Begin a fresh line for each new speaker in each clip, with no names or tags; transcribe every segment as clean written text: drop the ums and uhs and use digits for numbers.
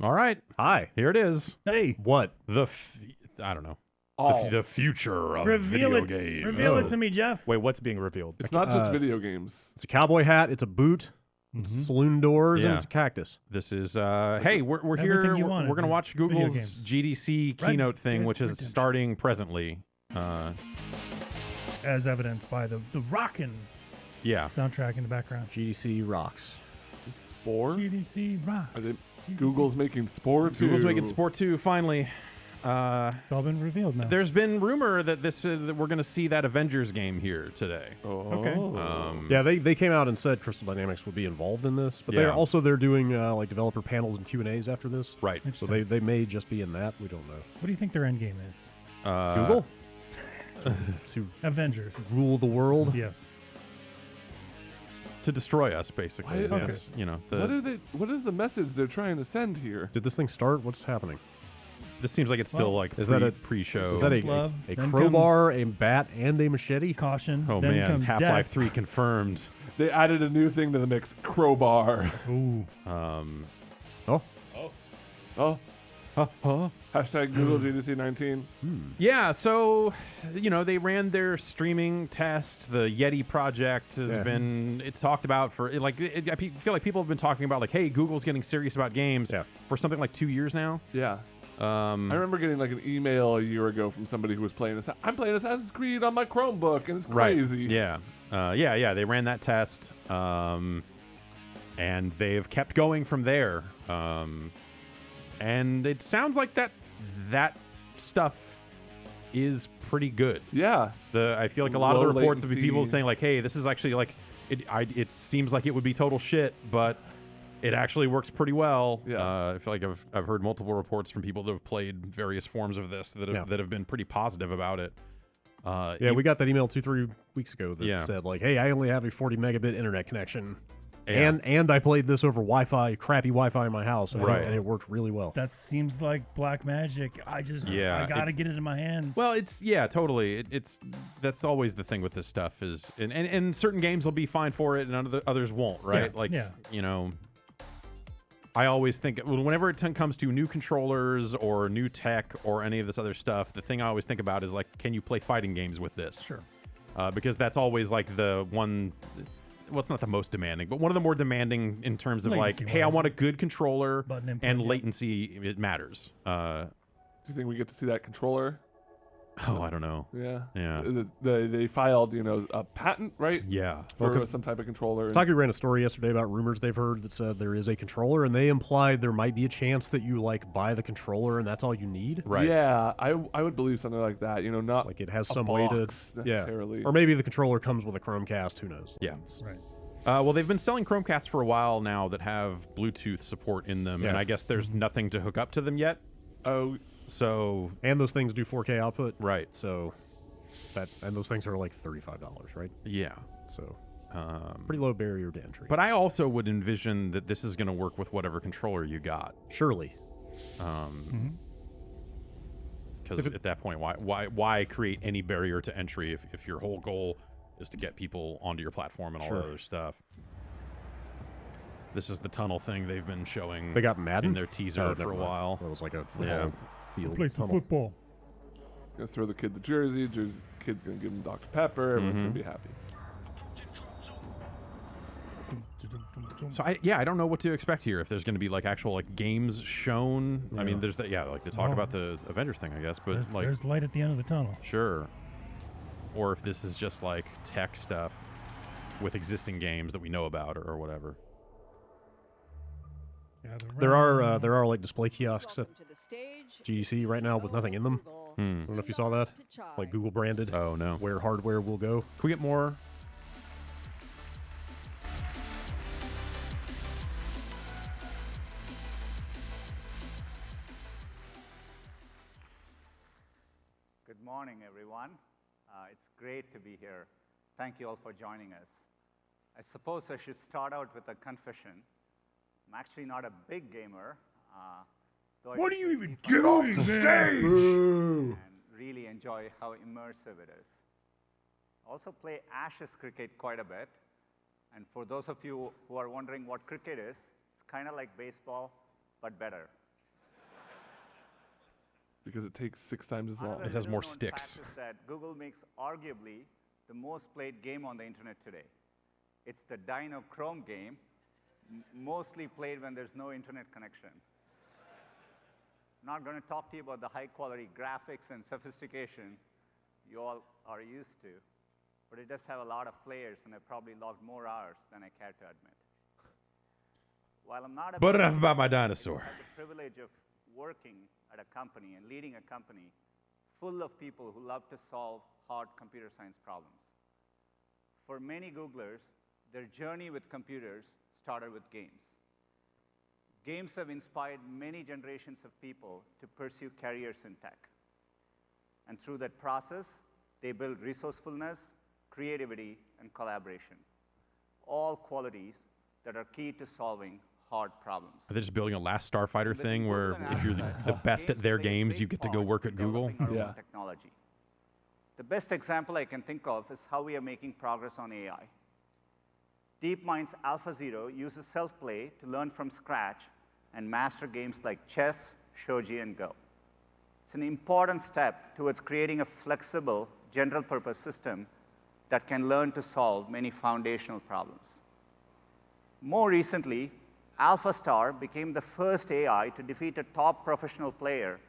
All right.
Hi.
Here it is.
Hey.
What?
I don't know.
Oh.
The future of
Reveal
video
it.
games.
Reveal it to me, Jeff.
Wait, what's being revealed?
It's not just video games.
It's a cowboy hat. It's a boot. It's saloon doors, and it's a cactus.
This is hey, we're here.
everything you
We're
wanted
going to
in
watch
video
Google's
games.
GDC keynote thing, which is starting presently.
As evidenced by the rockin'
Yeah.
soundtrack in the background.
GDC rocks.
Spore?
GDC rocks.
Are they,
GDC.
Google's making Spore 2.
Google's making Sport 2 finally.
It's all been revealed now.
There's been rumor that that we're going to see that Avengers game here today.
Oh.
Okay.
Yeah, they came out and said Crystal Dynamics would be involved in this, but they're doing like developer panels and Q&As after this.
Right.
So they may just be in that. We don't know.
What do you think their end game is?
Google to
Avengers.
rule the world.
Yes.
To destroy us, basically.
Why-
That's, you know,
What is the message they're trying to send here?
Did this thing start? What's happening?
this seems like it's still like
is that a
pre-show.
Is that a
Love,
a
then
crowbar, a bat, and a machete?
Caution.
Oh
then
man,
comes
Half-Life
death.
3 confirmed.
They added a new thing to the mix. Crowbar.
Ooh.
Oh. Hashtag Google GDC 19.
Yeah, so you know they ran their streaming test. The Yeti project has been it's talked about for I feel like people have been talking about like, hey, Google's getting serious about games for something like 2 years now.
Yeah. I remember getting like an email a year ago from somebody who was playing I'm playing Assassin's Creed on my Chromebook and it's crazy.
Right. Yeah. They ran that test, and they've kept going from there. And it sounds like that stuff is pretty good.
Yeah.
I feel like a lot of the
Low
reports of
latency.
people saying like, hey, this is actually like it seems like it would be total shit, but it actually works pretty well.
Yeah.
I feel like I've heard multiple reports from people that have played various forms of this that have been pretty positive about it.
We got that email 2-3 weeks ago that said like, hey, I only have a 40 megabit internet connection. And I played this over Wi-Fi, crappy Wi-Fi in my house, and it worked really well.
That seems like black magic. I gotta get it in my hands.
Well, totally. That's always the thing with this stuff is, and certain games will be fine for it, and others won't, right? You know, I always think whenever it comes to new controllers or new tech or any of this other stuff, the thing I always think about is like, can you play fighting games with this?
Sure.
Because that's always like the one. Well, it's not the most demanding, but one of the more demanding in terms of like, hey, I want a good controller and latency. It matters.
Do you think we get to see that controller?
Oh, I don't know.
Yeah. They filed, a patent, right?
Yeah.
For some type of controller.
Kotaku ran a story yesterday about rumors they've heard that said there is a controller, and they implied there might be a chance that you like buy the controller and that's all you need.
Right.
Yeah, I would believe something like that. Not
like it has
a
some way to
necessarily.
Or maybe the controller comes with a Chromecast. Who knows?
Yeah.
Right.
Well, they've been selling Chromecasts for a while now that have Bluetooth support in them, and I guess there's nothing to hook up to them yet.
Oh.
So.
And those things do 4K output.
Right.
So. And those things are like $35, right?
Yeah.
So. Pretty low barrier to entry.
But I also would envision that this is going to work with whatever controller you got.
Surely.
Because at that point, why create any barrier to entry if your whole goal is to get people onto your platform and all that other stuff? This is the tunnel thing they've been showing.
They got Madden
in their teaser for a while.
It was like a football field.
Play some football.
Gonna throw the kid the jersey. Kid's gonna give him Dr. Pepper. Everyone's gonna be happy.
So I don't know what to expect here. If there's going to be like actual like games shown. I mean, there's that like they talk about the Avengers thing, I guess. But
there's light at the end of the tunnel.
Sure. Or if this is just like tech stuff with existing games that we know about or whatever.
There are like display kiosks at GDC right now with nothing in them. I don't know if you saw that. Like Google branded.
Oh no.
Where hardware will go.
Can we get more?
Good morning, everyone. It's great to be here. Thank you all for joining us. I suppose I should start out with a confession. I'm actually not a big gamer.
What are you even doing, man?
And really enjoy how immersive it is. I also play Ashes cricket quite a bit. And for those of you who are wondering what cricket is, it's kind of like baseball, but better.
Because it takes 6 times as long.
It has more sticks.
Fact is that Google makes arguably the most played game on the internet today. It's the Dino Chrome game, mostly played when there's no internet connection. Not going to talk to you about the high-quality graphics and sophistication you all are used to, but it does have a lot of players, and I've probably logged more hours than I care to admit. While I'm not
But enough about my dinosaur.
I have the privilege of working at a company and leading a company full of people who love to solve hard computer science problems. For many Googlers, their journey with computers started with games. Games have inspired many generations of people to pursue careers in tech. And through that process, they build resourcefulness, creativity, and collaboration, all qualities that are key to solving hard problems.
Are they just building a Last Starfighter thing where if you're the best at their games, you get to go work at Google?
Yeah. Technology. The best example I can think of is how we are making progress on AI. DeepMind's AlphaZero uses self-play to learn from scratch and master games like chess, shogi, and Go. It's an important step towards creating a flexible, general-purpose system that can learn to solve many foundational problems. More recently, AlphaStar became the first AI to defeat a top professional player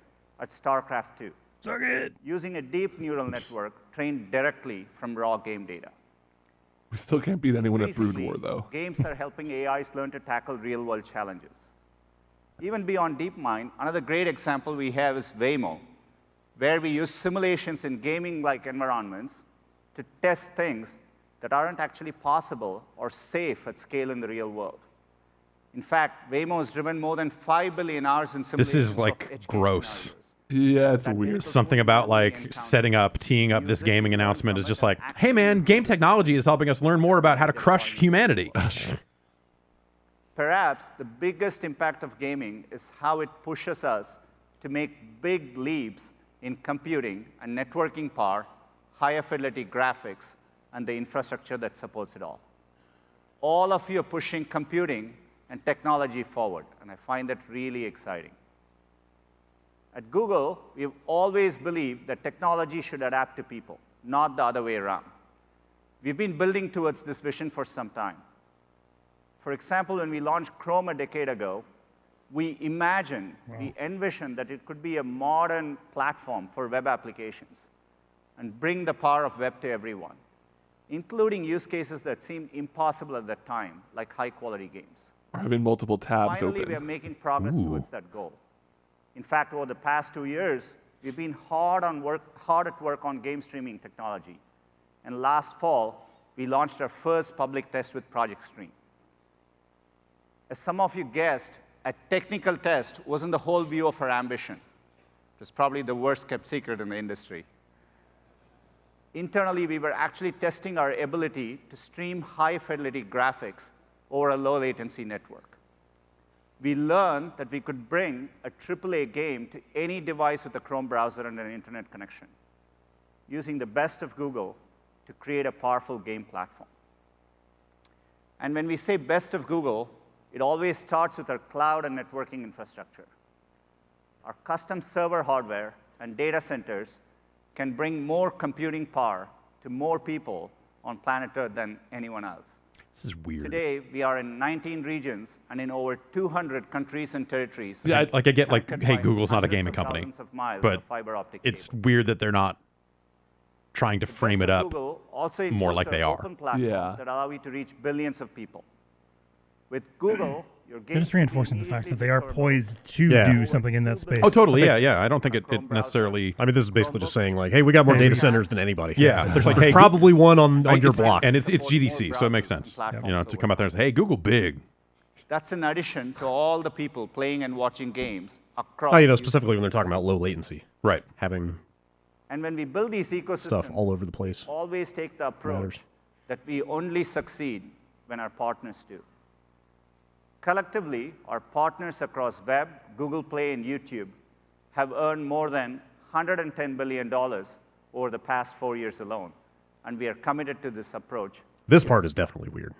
at StarCraft 2.
Suck it!
Using a deep neural network trained directly from raw game data.
We still can't beat anyone at Brood
Recently,
War, though.
Games are helping AIs learn to tackle real-world challenges. Even beyond DeepMind, another great example we have is Waymo, where we use simulations in gaming-like environments to test things that aren't actually possible or safe at scale in the real world. In fact, Waymo has driven more than 5 billion hours in simulations.
This is like gross.
Scenarios.
Yeah, it's weird.
Something about like teeing up this gaming announcement is just like, hey man, game technology is helping us learn more about how to crush humanity.
Perhaps the biggest impact of gaming is how it pushes us to make big leaps in computing and networking power, higher fidelity graphics, and the infrastructure that supports it all. All of you are pushing computing and technology forward, and I find that really exciting. At Google, we've always believed that technology should adapt to people, not the other way around. We've been building towards this vision for some time. For example, when we launched Chrome a decade ago, we envisioned that it could be a modern platform for web applications and bring the power of web to everyone, including use cases that seemed impossible at that time, like high-quality games.
Or having multiple tabs
Finally,
open.
we are making progress towards that goal. In fact, over the past 2 years, we've been hard at work on game streaming technology. And last fall, we launched our first public test with Project Stream. As some of you guessed, a technical test wasn't the whole view of our ambition. It was probably the worst kept secret in the industry. Internally, we were actually testing our ability to stream high-fidelity graphics over a low-latency network. We learned that we could bring a AAA game to any device with a Chrome browser and an internet connection, using the best of Google to create a powerful game platform. And when we say best of Google, it always starts with our cloud and networking infrastructure. Our custom server hardware and data centers can bring more computing power to more people on planet Earth than anyone else.
This is weird.
Today, we are in 19 regions and in over 200 countries and territories.
Yeah, I get like, hey, Google's not a gaming company, but it's weird that they're not trying to frame it up more like they are.
Open platforms that allow you to reach billions of people. With Google, your game
they're just reinforcing the fact that they are poised to do something in that space.
Oh, totally. Yeah. I don't think it necessarily.
I mean, this is basically just saying like, hey, we got more data centers than anybody.
Yeah.
There's like, there's probably one on your block,
and it's GDC, so it makes sense. To come out there and say, hey, Google big.
That's in addition to all the people playing and watching games across.
Specifically when they're talking about low latency,
right?
Having.
And when we build these ecosystems,
stuff all over the place.
Always take the approach that we only succeed when our partners do. Collectively, our partners across web, Google Play, and YouTube have earned more than $110 billion over the past 4 years alone, and we are committed to this approach.
This part is definitely weird.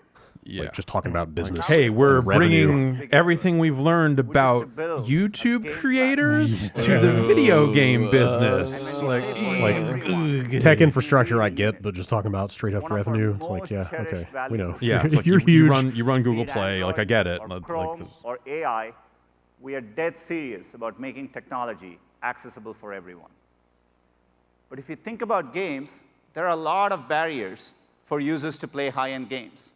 Yeah.
Like just talking about business.
Hey, we're
revenue.
bringing everything we've learned about YouTube creators to the video game business.
Like tech infrastructure, I get, but just talking about straight up revenue, it's like, yeah, okay, we know.
Yeah, it's like
you're huge.
You run Google Play. Like I get it.
Or Chrome or AI, we are dead serious about making technology accessible for everyone. But if you think about games, there are a lot of barriers for users to play high-end games.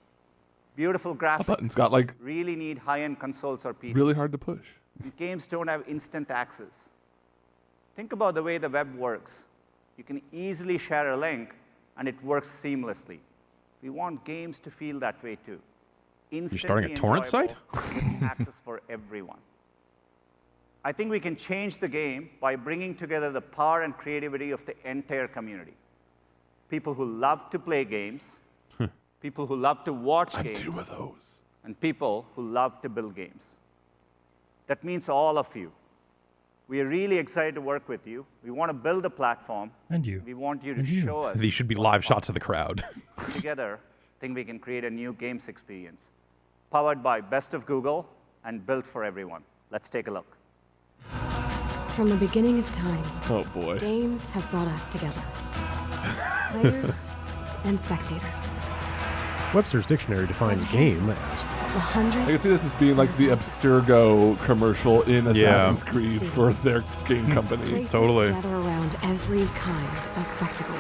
Beautiful graphics.
Button's got like
really need high-end consoles or PCs.
really hard to push.
And games don't have instant access. Think about the way the web works. You can easily share a link, and it works seamlessly. We want games to feel that way too.
You're starting a torrent site?
With access for everyone. I think we can change the game by bringing together the power and creativity of the entire community. People who love to play games, people who love to watch games,
two of those.
and people who love to build games. That means all of you. We are really excited to work with you. We want to build a platform.
And you.
We want you to show us.
These should be live shots of the crowd.
Together, I think we can create a new games experience, powered by Best of Google and built for everyone. Let's take a look.
From the beginning of time,
Oh boy.
games have brought us together. Players and spectators.
Webster's dictionary defines game as
The hundreds.
I can see this as being like the Abstergo commercial in Assassin's Creed for their game company.
Places
Totally.
Together around every kind of spectacle.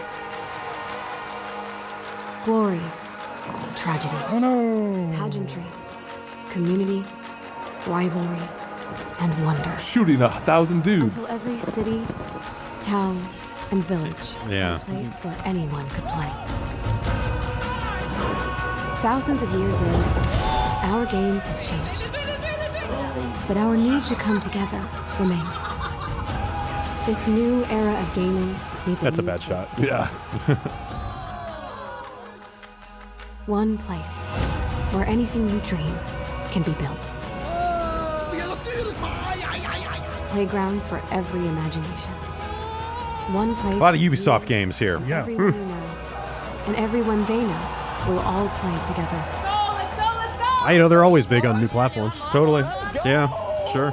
Glory, tragedy,
Oh no!
pageantry, community, rivalry, and wonder.
Shooting 1,000 dudes.
Until every city, town, and village
Yeah.
was a place where anyone could play. Thousands of years in, our games have changed. But our need to come together remains. This new era of gaming needs
That's a
new
bad shot.
twist.
Yeah.
One place where anything you dream can be built. Playgrounds for every imagination. One place.
A lot of
where
Ubisoft
you
games here.
Yeah.
Everyone you know, and everyone they know will all play together.
they're always big on new platforms.
Totally. Yeah, sure.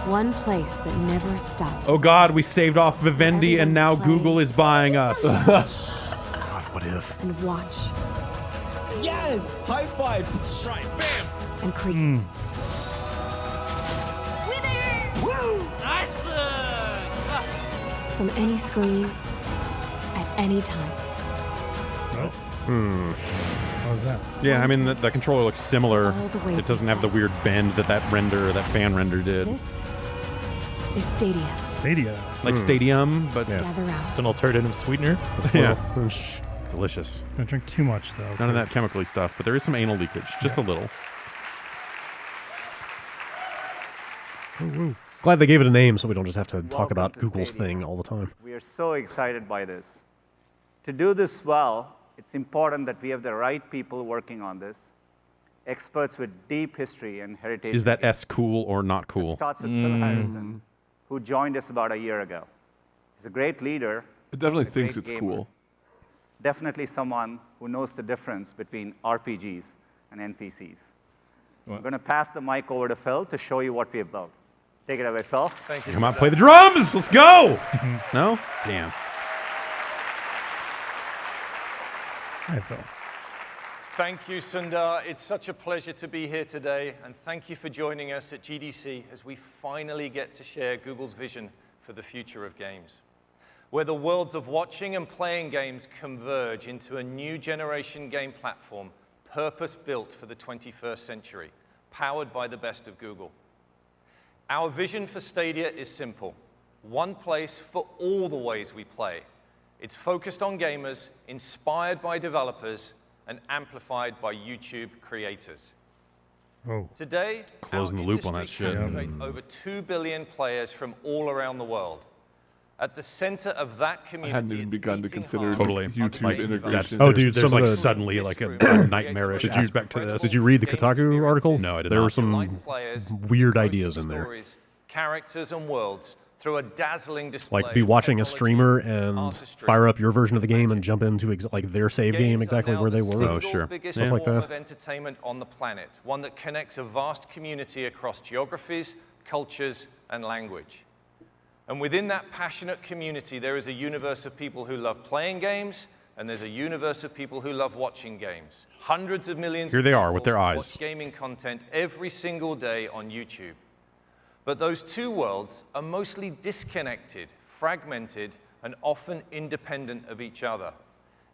One place that never stops.
Oh God, we staved off Vivendi and now Google is buying us.
God, what if?
And watch.
Yes! High five! Right, bam!
And create.
Nice!
From any screen, at any time.
What was that?
Yeah, I mean, the controller looks similar.
All the way
It doesn't have the weird bend that fan render did.
This is Stadia.
Stadia.
Like Stadium, but
Gather round.
It's an alternative sweetener.
yeah. Delicious.
Don't drink too much though.
None of that
'cause
chemically stuff, but there is some anal leakage, just a little.
Glad they gave it a name so we don't just have to talk
Welcome
about
to
Google's
Stadia.
thing all the time.
We are so excited by this. To do this well, it's important that we have the right people working on this, experts with deep history and heritage.
Is that
in games.
S cool or not
It
cool?
starts with Phil Harrison, who joined us about a year ago. He's a great leader.
It definitely
a
thinks
great
it's
gamer.
cool.
Definitely someone who knows the difference between RPGs and NPCs. I'm going to pass the mic over to Phil to show you what we have built. Take it away, Phil.
Thank you.
Come on, play the drums. Let's go. No? Damn.
Hi, Phil.
Thank you, Sundar. It's such a pleasure to be here today, and thank you for joining us at GDC as we finally get to share Google's vision for the future of games, where the worlds of watching and playing games converge into a new generation game platform purpose-built for the 21st century, powered by the best of Google. Our vision for Stadia is simple: one place for all the ways we play. It's focused on gamers, inspired by developers, and amplified by YouTube creators.
Oh.
Today,
Closing
our
the loop on that
industry
shit.
celebrates over 2 billion players from all around the world. At the center of that
I
community,
hadn't even
it's
begun to
beating
consider
hard
Totally.
YouTube
like
integration.
Oh, dude,
there's
some of
like
the-
suddenly like a nightmarish
Did you-
aspect to this.
Did you read the Kotaku article?
No, I did
There
not.
were some
Like players,
weird
coaching
ideas in there.
stories, characters and worlds through a dazzling display.
Like be watching a streamer and fire up your version of the game and jump into like their save game exactly where they were.
Oh, sure.
Biggest
Stuff like
form
that.
of entertainment on the planet, one that connects a vast community across geographies, cultures, and language. And within that passionate community, there is a universe of people who love playing games, and there's a universe of people who love watching games. Hundreds of millions
Here they
of
are
people
with their eyes.
watch gaming content every single day on YouTube. But those two worlds are mostly disconnected, fragmented, and often independent of each other.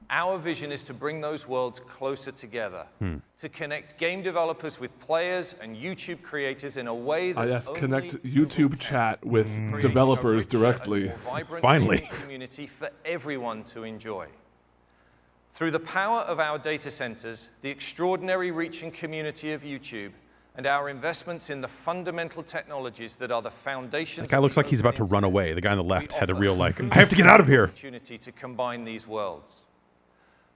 Our vision is to bring those worlds closer together, to connect game developers with players and YouTube creators in a way that
yes, connect YouTube chat with developers directly.
Finally.
Community for everyone to enjoy. Through the power of our data centers, the extraordinary reach and community of YouTube, and our investments in the fundamental technologies that are the foundation.
That guy looks like he's about to run away. The guy on the left had a real I have to get out of here.
Opportunity to combine these worlds.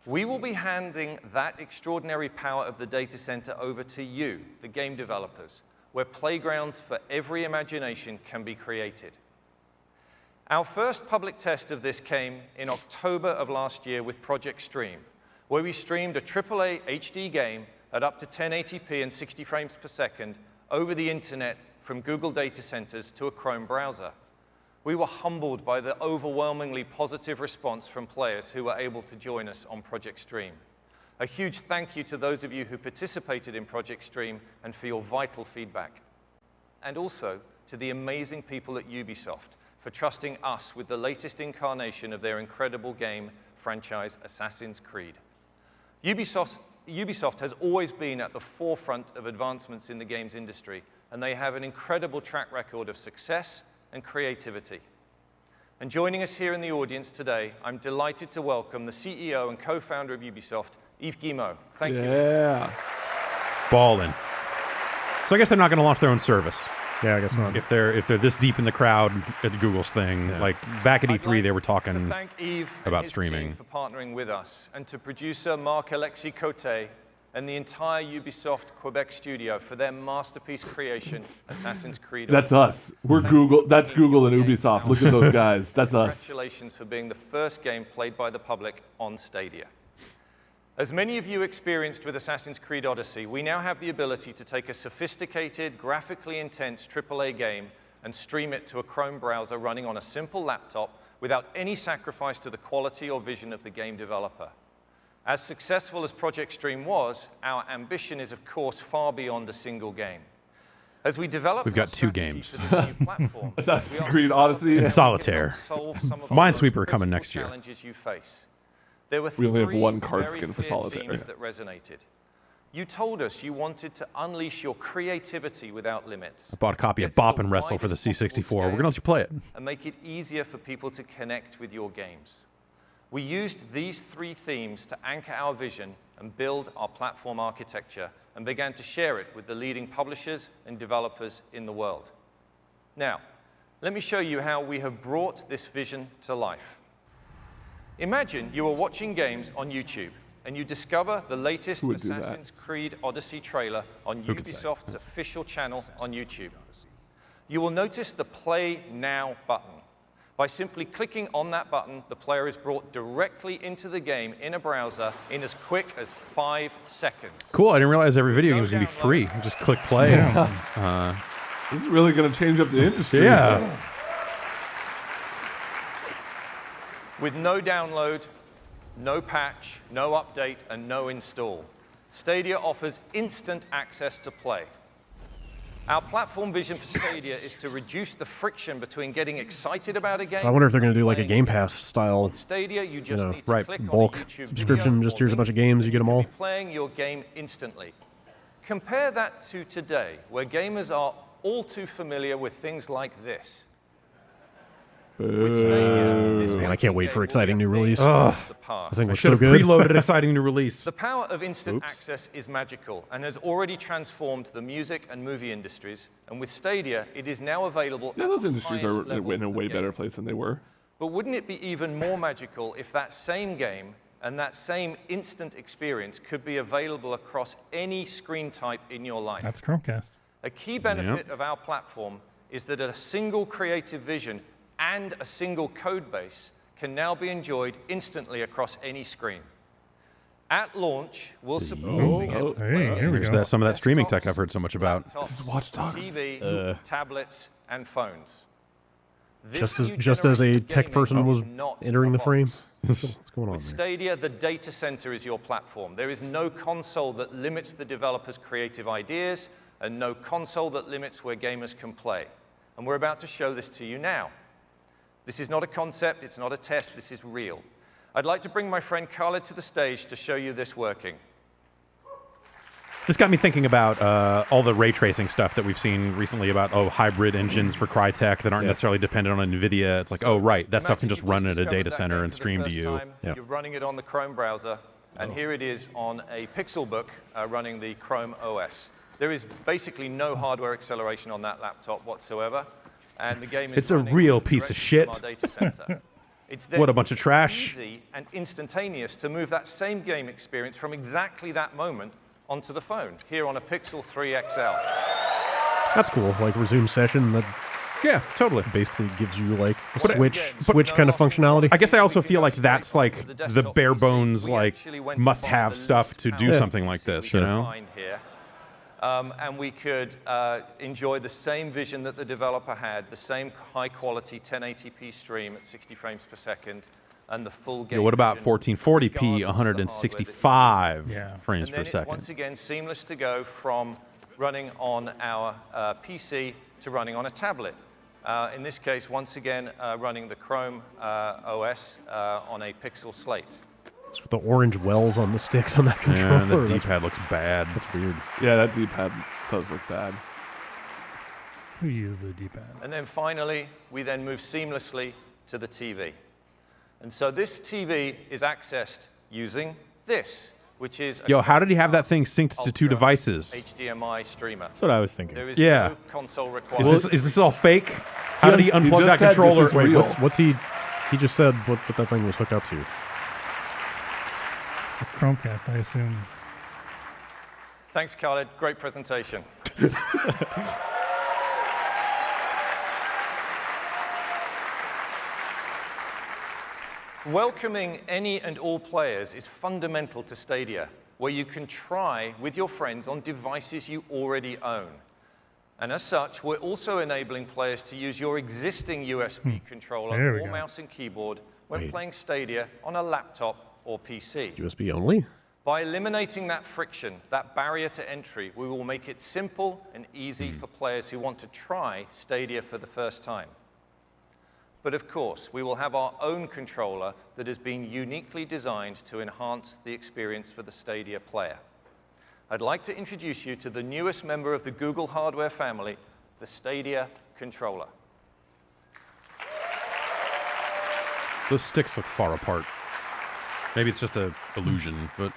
We will be handing that extraordinary power of the data center over to you, the game developers, where playgrounds for every imagination can be created. Our first public test of this came in October of last year with Project Stream, where we streamed a AAA HD game at up to 1080p and 60 frames per second over the internet from Google data centers to a Chrome browser. We were humbled by the overwhelmingly positive response from players who were able to join us on Project Stream. A huge thank you to those of you who participated in Project Stream and for your vital feedback. And also to the amazing people at Ubisoft for trusting us with the latest incarnation of their incredible game franchise, Assassin's Creed. Ubisoft has always been at the forefront of advancements in the games industry, and they have an incredible track record of success and creativity. And joining us here in the audience today, I'm delighted to welcome the CEO and co-founder of Ubisoft, Yves Guillemot. Thank you.
Yeah.
Ballin'. So I guess they're not going to launch their own service.
Yeah, I guess not.
If they're this deep in the crowd at Google's thing, like back at E3, they were talking
to thank Yves
about
and his
streaming.
Team for partnering with us, and to producer Marc-Alexis Cote and the entire Ubisoft Quebec studio for their masterpiece creation, Assassin's Creed.
That's us. We're Google. That's Google and Ubisoft. Look at those guys. That's us.
Congratulations for being the first game played by the public on Stadia. As many of you experienced with Assassin's Creed Odyssey, we now have the ability to take a sophisticated, graphically intense AAA game and stream it to a Chrome browser running on a simple laptop without any sacrifice to the quality or vision of the game developer. As successful as Project Stream was, our ambition is, of course, far beyond a single game. As we develop,
we've got two games.
Platform,
Assassin's Creed Odyssey
and Solitaire. Minesweeper coming next year.
You face. There were
we only have one
three
card skin for Solitaire.
that resonated. You told us you wanted to unleash your creativity without limits.
I bought a copy of Bop and Wrestle for the C64. We're going to let you play it.
And make it easier for people to connect with your games. We used these three themes to anchor our vision and build our platform architecture and began to share it with the leading publishers and developers in the world. Now, let me show you how we have brought this vision to life. Imagine you are watching games on YouTube and you discover the latest Assassin's Creed Odyssey trailer on Ubisoft's official channel on YouTube. You will notice the Play Now button. By simply clicking on that button, the player is brought directly into the game in a browser in as quick as 5 seconds.
Cool, I didn't realize every video game was going to be free. Just click play.
Yeah.
This is really going to change up the industry.
Yeah.
With no download, no patch, no update, and no install, Stadia offers instant access to play. Our platform vision for Stadia is to reduce the friction between getting excited about a game.
So I wonder if they're going to do like a Game Pass style,
Stadia, you just need to
right,
click
bulk
on the YouTube
subscription. Just here's a bunch of games, you get them all.
Playing your game instantly. Compare that to today, where gamers are all too familiar with things like this.
Man, I can't wait for exciting new release.
I think we should have preloaded exciting new release.
The power of instant access is magical and has already transformed the music and movie industries. And with Stadia, it is now available.
Yeah, those industries are in a way better place than they were.
But wouldn't it be even more magical if that same game and that same instant experience could be available across any screen type in your life?
That's Chromecast.
A key benefit of our platform is that a single creative vision and a single code base can now be enjoyed instantly across any screen. At launch, we'll support being able to play on
There's some of that streaming tech I've heard so much about.
laptops,
This is Watch Dogs.
TV, tablets, and phones.
Just as a tech person was entering the frame. What's going on
With
there?
Stadia, the data center is your platform. There is no console that limits the developer's creative ideas and no console that limits where gamers can play. And we're about to show this to you now. This is not a concept, it's not a test, this is real. I'd like to bring my friend Khaled to the stage to show you this working.
This got me thinking about all the ray tracing stuff that we've seen recently about, hybrid engines for Crytek that aren't necessarily dependent on NVIDIA. It's like, that stuff can just run at a data center and stream to you.
You're running it on the Chrome browser, and here it is on a Pixelbook running the Chrome OS. There is basically no hardware acceleration on that laptop whatsoever, and the game is
It's a real piece of shit.
It's
What a bunch of trash.
Easy and instantaneous to move that same game experience from exactly that moment onto the phone, here on a Pixel 3 XL.
That's cool. Like resume session. That
totally.
Basically gives you like a switch kind of functionality.
I guess I also feel like that's like the bare bones, like must-have stuff to do something like this, you know?
And we could enjoy the same vision that the developer had, the same high-quality 1080p stream at 60 frames per second, and the full game.
What about 1440p, 165 frames per second?
Once again, seamless to go from running on our PC to running on a tablet. In this case, once again, running the Chrome OS on a Pixel slate.
With the orange wells on the sticks on that controller.
Yeah, the D-pad looks bad.
That's weird.
Yeah, that D-pad does look bad.
Who uses the D-pad?
And then finally, we then move seamlessly to the TV. And so this TV is accessed using this, which is
how did he have that thing synced to two devices?
HDMI streamer.
That's what I was thinking.
There is no console required.
Is this all fake? How did he unplug that controller?
Wait, what's he just said what that thing was hooked up to?
A Chromecast, I assume.
Thanks, Khaled. Great presentation. Welcoming any and all players is fundamental to Stadia, where you can try with your friends on devices you already own. And as such, we're also enabling players to use your existing USB controller or mouse and keyboard when playing Stadia on a laptop or PC.
USB only?
By eliminating that friction, that barrier to entry, we will make it simple and easy for players who want to try Stadia for the first time. But of course, we will have our own controller that has been uniquely designed to enhance the experience for the Stadia player. I'd like to introduce you to the newest member of the Google hardware family, the Stadia controller.
Those sticks look far apart. Maybe it's just an illusion, but...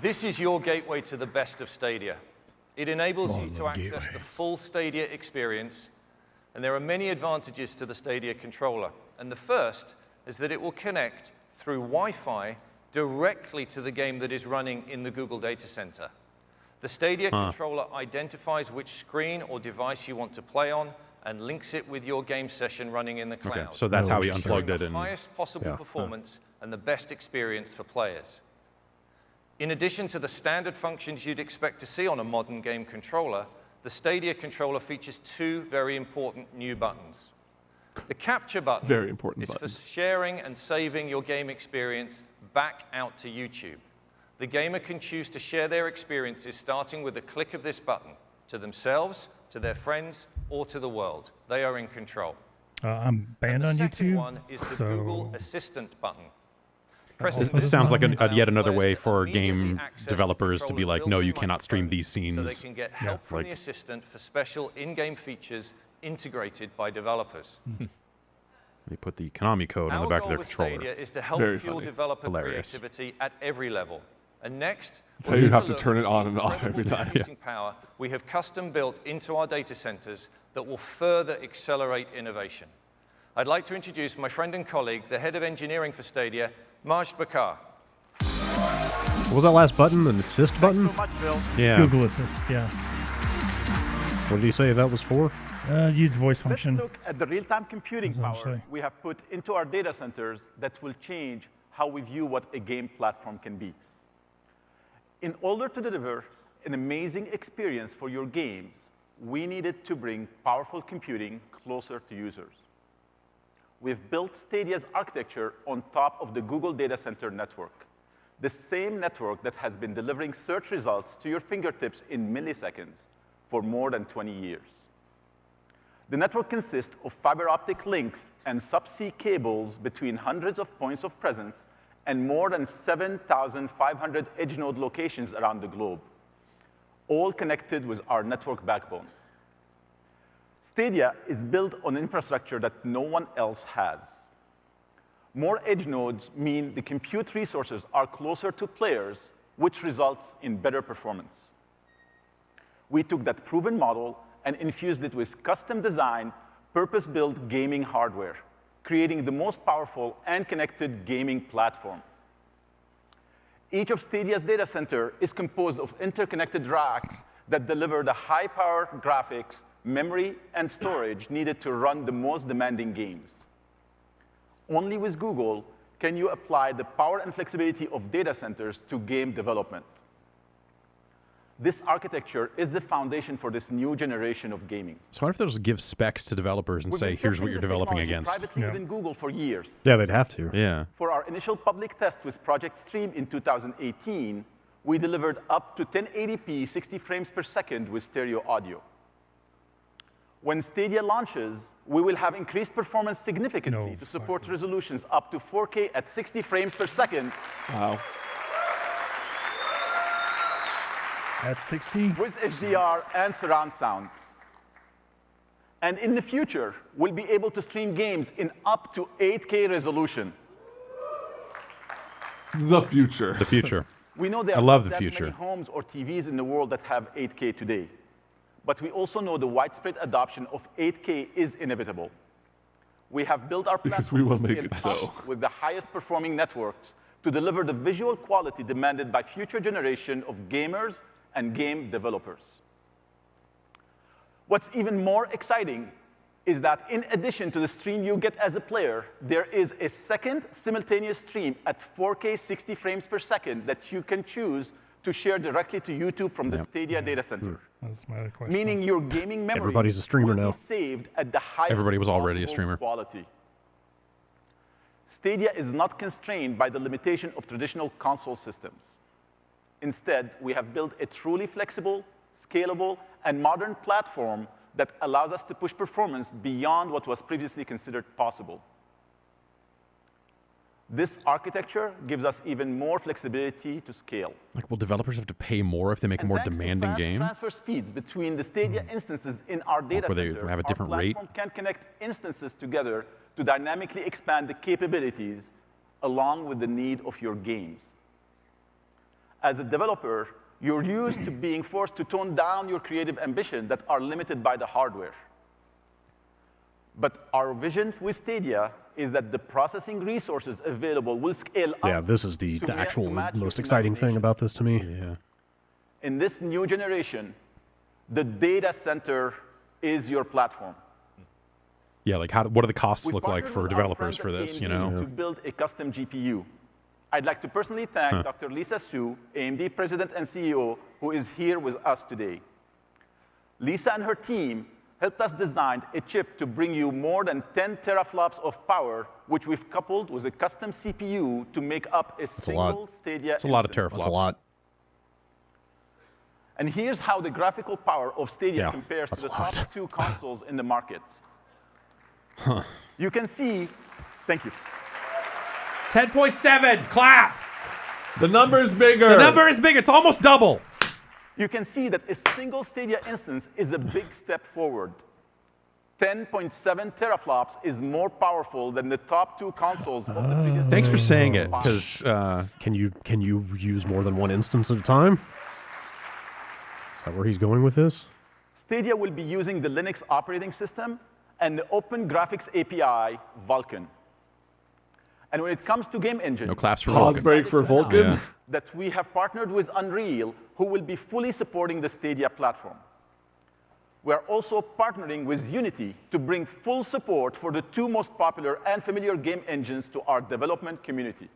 This is your gateway to the best of Stadia. It enables you to access the full Stadia experience, and there are many advantages to the Stadia controller. And the first is that it will connect through Wi-Fi directly to the game that is running in the Google Data Center. The Stadia controller identifies which screen or device you want to play on and links it with your game session running in the cloud.
Okay, so that's how he unplugged it.
The highest possible performance and the best experience for players. In addition to the standard functions you'd expect to see on a modern game controller, the Stadia controller features two very important new buttons. The capture button is for sharing and saving your game experience back out to YouTube. The gamer can choose to share their experiences starting with a click of this button to themselves, to their friends, or to the world. They are in control.
I'm banned on YouTube.
The second one is the Google Assistant button.
This sounds like yet another way for game developers to be like, no, you cannot stream these scenes.
So they can get help from the assistant for special in-game features integrated by developers.
They put the Konami code on the back of their controller.
Our goal with Stadia is to help fuel developer creativity at every level. And next,
so you have to turn it on and off every time.
Power we have custom built into our data centers that will further accelerate innovation. I'd like to introduce my friend and colleague, the head of engineering for Stadia, Majd Bakar.
What was that last button? An assist button?
So much, Bill.
Yeah.
Google Assist, yeah.
What did he say that was for?
Use voice function.
Let's look at the real-time computing power we have put into our data centers that will change how we view what a game platform can be. In order to deliver an amazing experience for your games, we needed to bring powerful computing closer to users. We've built Stadia's architecture on top of the Google Data Center network, the same network that has been delivering search results to your fingertips in milliseconds for more than 20 years. The network consists of fiber optic links and subsea cables between hundreds of points of presence and more than 7,500 edge node locations around the globe, all connected with our network backbone. Stadia is built on infrastructure that no one else has. More edge nodes mean the compute resources are closer to players, which results in better performance. We took that proven model and infused it with custom-designed, purpose-built gaming hardware, creating the most powerful and connected gaming platform. Each of Stadia's data center is composed of interconnected racks that deliver the high-power graphics, memory, and storage needed to run the most demanding games. Only with Google can you apply the power and flexibility of data centers to game development. This architecture is the foundation for this new generation of gaming.
So what if they'll just give specs to developers and say, here's what you're developing against?
Privately within Google for years.
Yeah, they'd have to.
Yeah.
For our initial public test with Project Stream in 2018, we delivered up to 1080p 60 frames per second with stereo audio. When Stadia launches, we will have increased performance significantly to support resolutions up to 4K at 60 frames per second.
Wow.
At 60?
With HDR and surround sound. And in the future, we'll be able to stream games in up to 8K resolution.
The future.
The future.
We know there
I
are
love
not
the
that
future.
many homes or TVs in the world that have 8K today. But we also know the widespread adoption of 8K is inevitable. We have built our
Because we will make it
platform
so.
with the highest performing networks to deliver the visual quality demanded by future generation of gamers and game developers. What's even more exciting is that in addition to the stream you get as a player, there is a second simultaneous stream at 4K 60 frames per second that you can choose to share directly to YouTube from the Stadia data center.
That's my other question.
Meaning your gaming memory
Everybody's a streamer
will
now.
be saved at the highest
Everybody was already a
possible
streamer.
quality. Stadia is not constrained by the limitation of traditional console systems. Instead, we have built a truly flexible, scalable, and modern platform that allows us to push performance beyond what was previously considered possible. This architecture gives us even more flexibility to scale.
Like, will developers have to pay more if they make a more demanding game?
Transfer speeds between the Stadia instances in our data
Where they
center,
have a different
our
rate?
platform can connect instances together to dynamically expand the capabilities along with the need of your games. As a developer, you're used to being forced to tone down your creative ambition that are limited by the hardware. But our vision with Stadia is that the processing resources available will scale up.
Yeah, this is the actual most exciting thing about this to me.
Yeah.
In this new generation, the data center is your platform.
Yeah, like what do the costs
We
look like
partnered
for
with our
developers
friends
for
at
this,
AMD
you know?
to build a custom GPU. I'd like to personally thank Dr. Lisa Su, AMD President and CEO, who is here with us today. Lisa and her team helped us design a chip to bring you more than 10 teraflops of power, which we've coupled with a custom CPU to make up a single Stadia
It's a lot of
instance.
teraflops.
That's a lot.
And here's how the graphical power of Stadia compares to
that's
the
a lot.
top two consoles in the market. You can see, thank you.
10.7, clap!
The number is bigger.
The number is big, it's almost double.
You can see that a single Stadia instance is a big step forward. 10.7 teraflops is more powerful than the top two consoles of the previous.
Thanks for saying it, because
Can you use more than one instance at a time? Is that where he's going with this?
Stadia will be using the Linux operating system and the Open Graphics API, Vulkan. And when it comes to game engine,
no claps for
Pause
Vulkan.
break for Vulkan.
Yeah.
that we have partnered with Unreal, who will be fully supporting the Stadia platform. We are also partnering with Unity to bring full support for the two most popular and familiar game engines to our development community.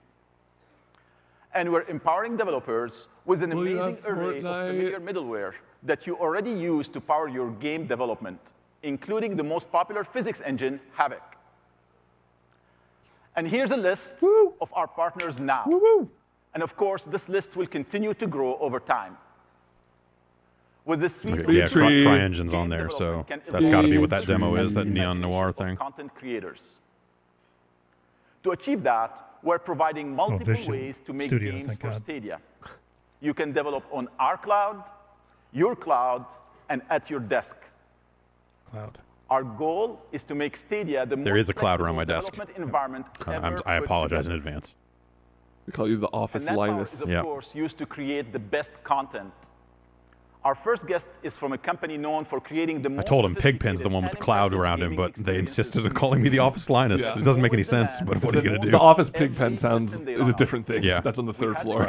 And we're empowering developers with an amazing array of familiar middleware that you already use to power your game development, including the most popular physics engine, Havoc. And here's a list of our partners now. And of course, this list will continue to grow over time. With this suite of
CryEngine's on there, so that's got to be what that demo is, that Neon Noir thing.
Content creators. To achieve that, we're providing multiple ways to make games for Stadia. You can develop on our cloud, your cloud, and at your desk. Our goal is to make Stadia the
there
most
is a cloud around my desk.
Environment
I apologize in advance.
We call you the Office Linus.
And that power is, of course, used to create the best content. Our first guest is from a company known for creating the most
I told him Pigpen's the one with the cloud around him, but they insisted on calling me the Office Linus. It doesn't make any sense, but what are you going to do?
The Office Pigpen is a different thing. Yeah. That's on the third floor.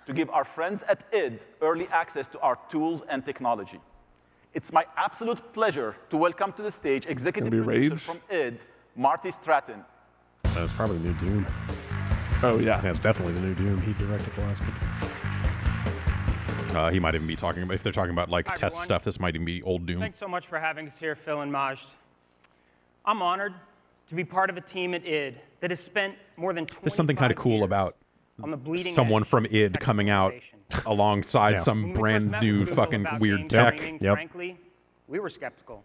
To give our friends at id early access to our tools and technology. It's my absolute pleasure to welcome to the stage executive producer from id, Marty Stratton.
That's probably the new Doom.
Oh, yeah.
That's definitely the new Doom. He directed the last one.
He might even be talking about, if they're talking about like test stuff, this might even be old Doom.
Thanks so much for having us here, Phil and Majd. I'm honored to be part of a team at id that has spent more than 25
There's something kind of cool about someone from id coming out alongside some brand new fucking weird tech.
Frankly, we were skeptical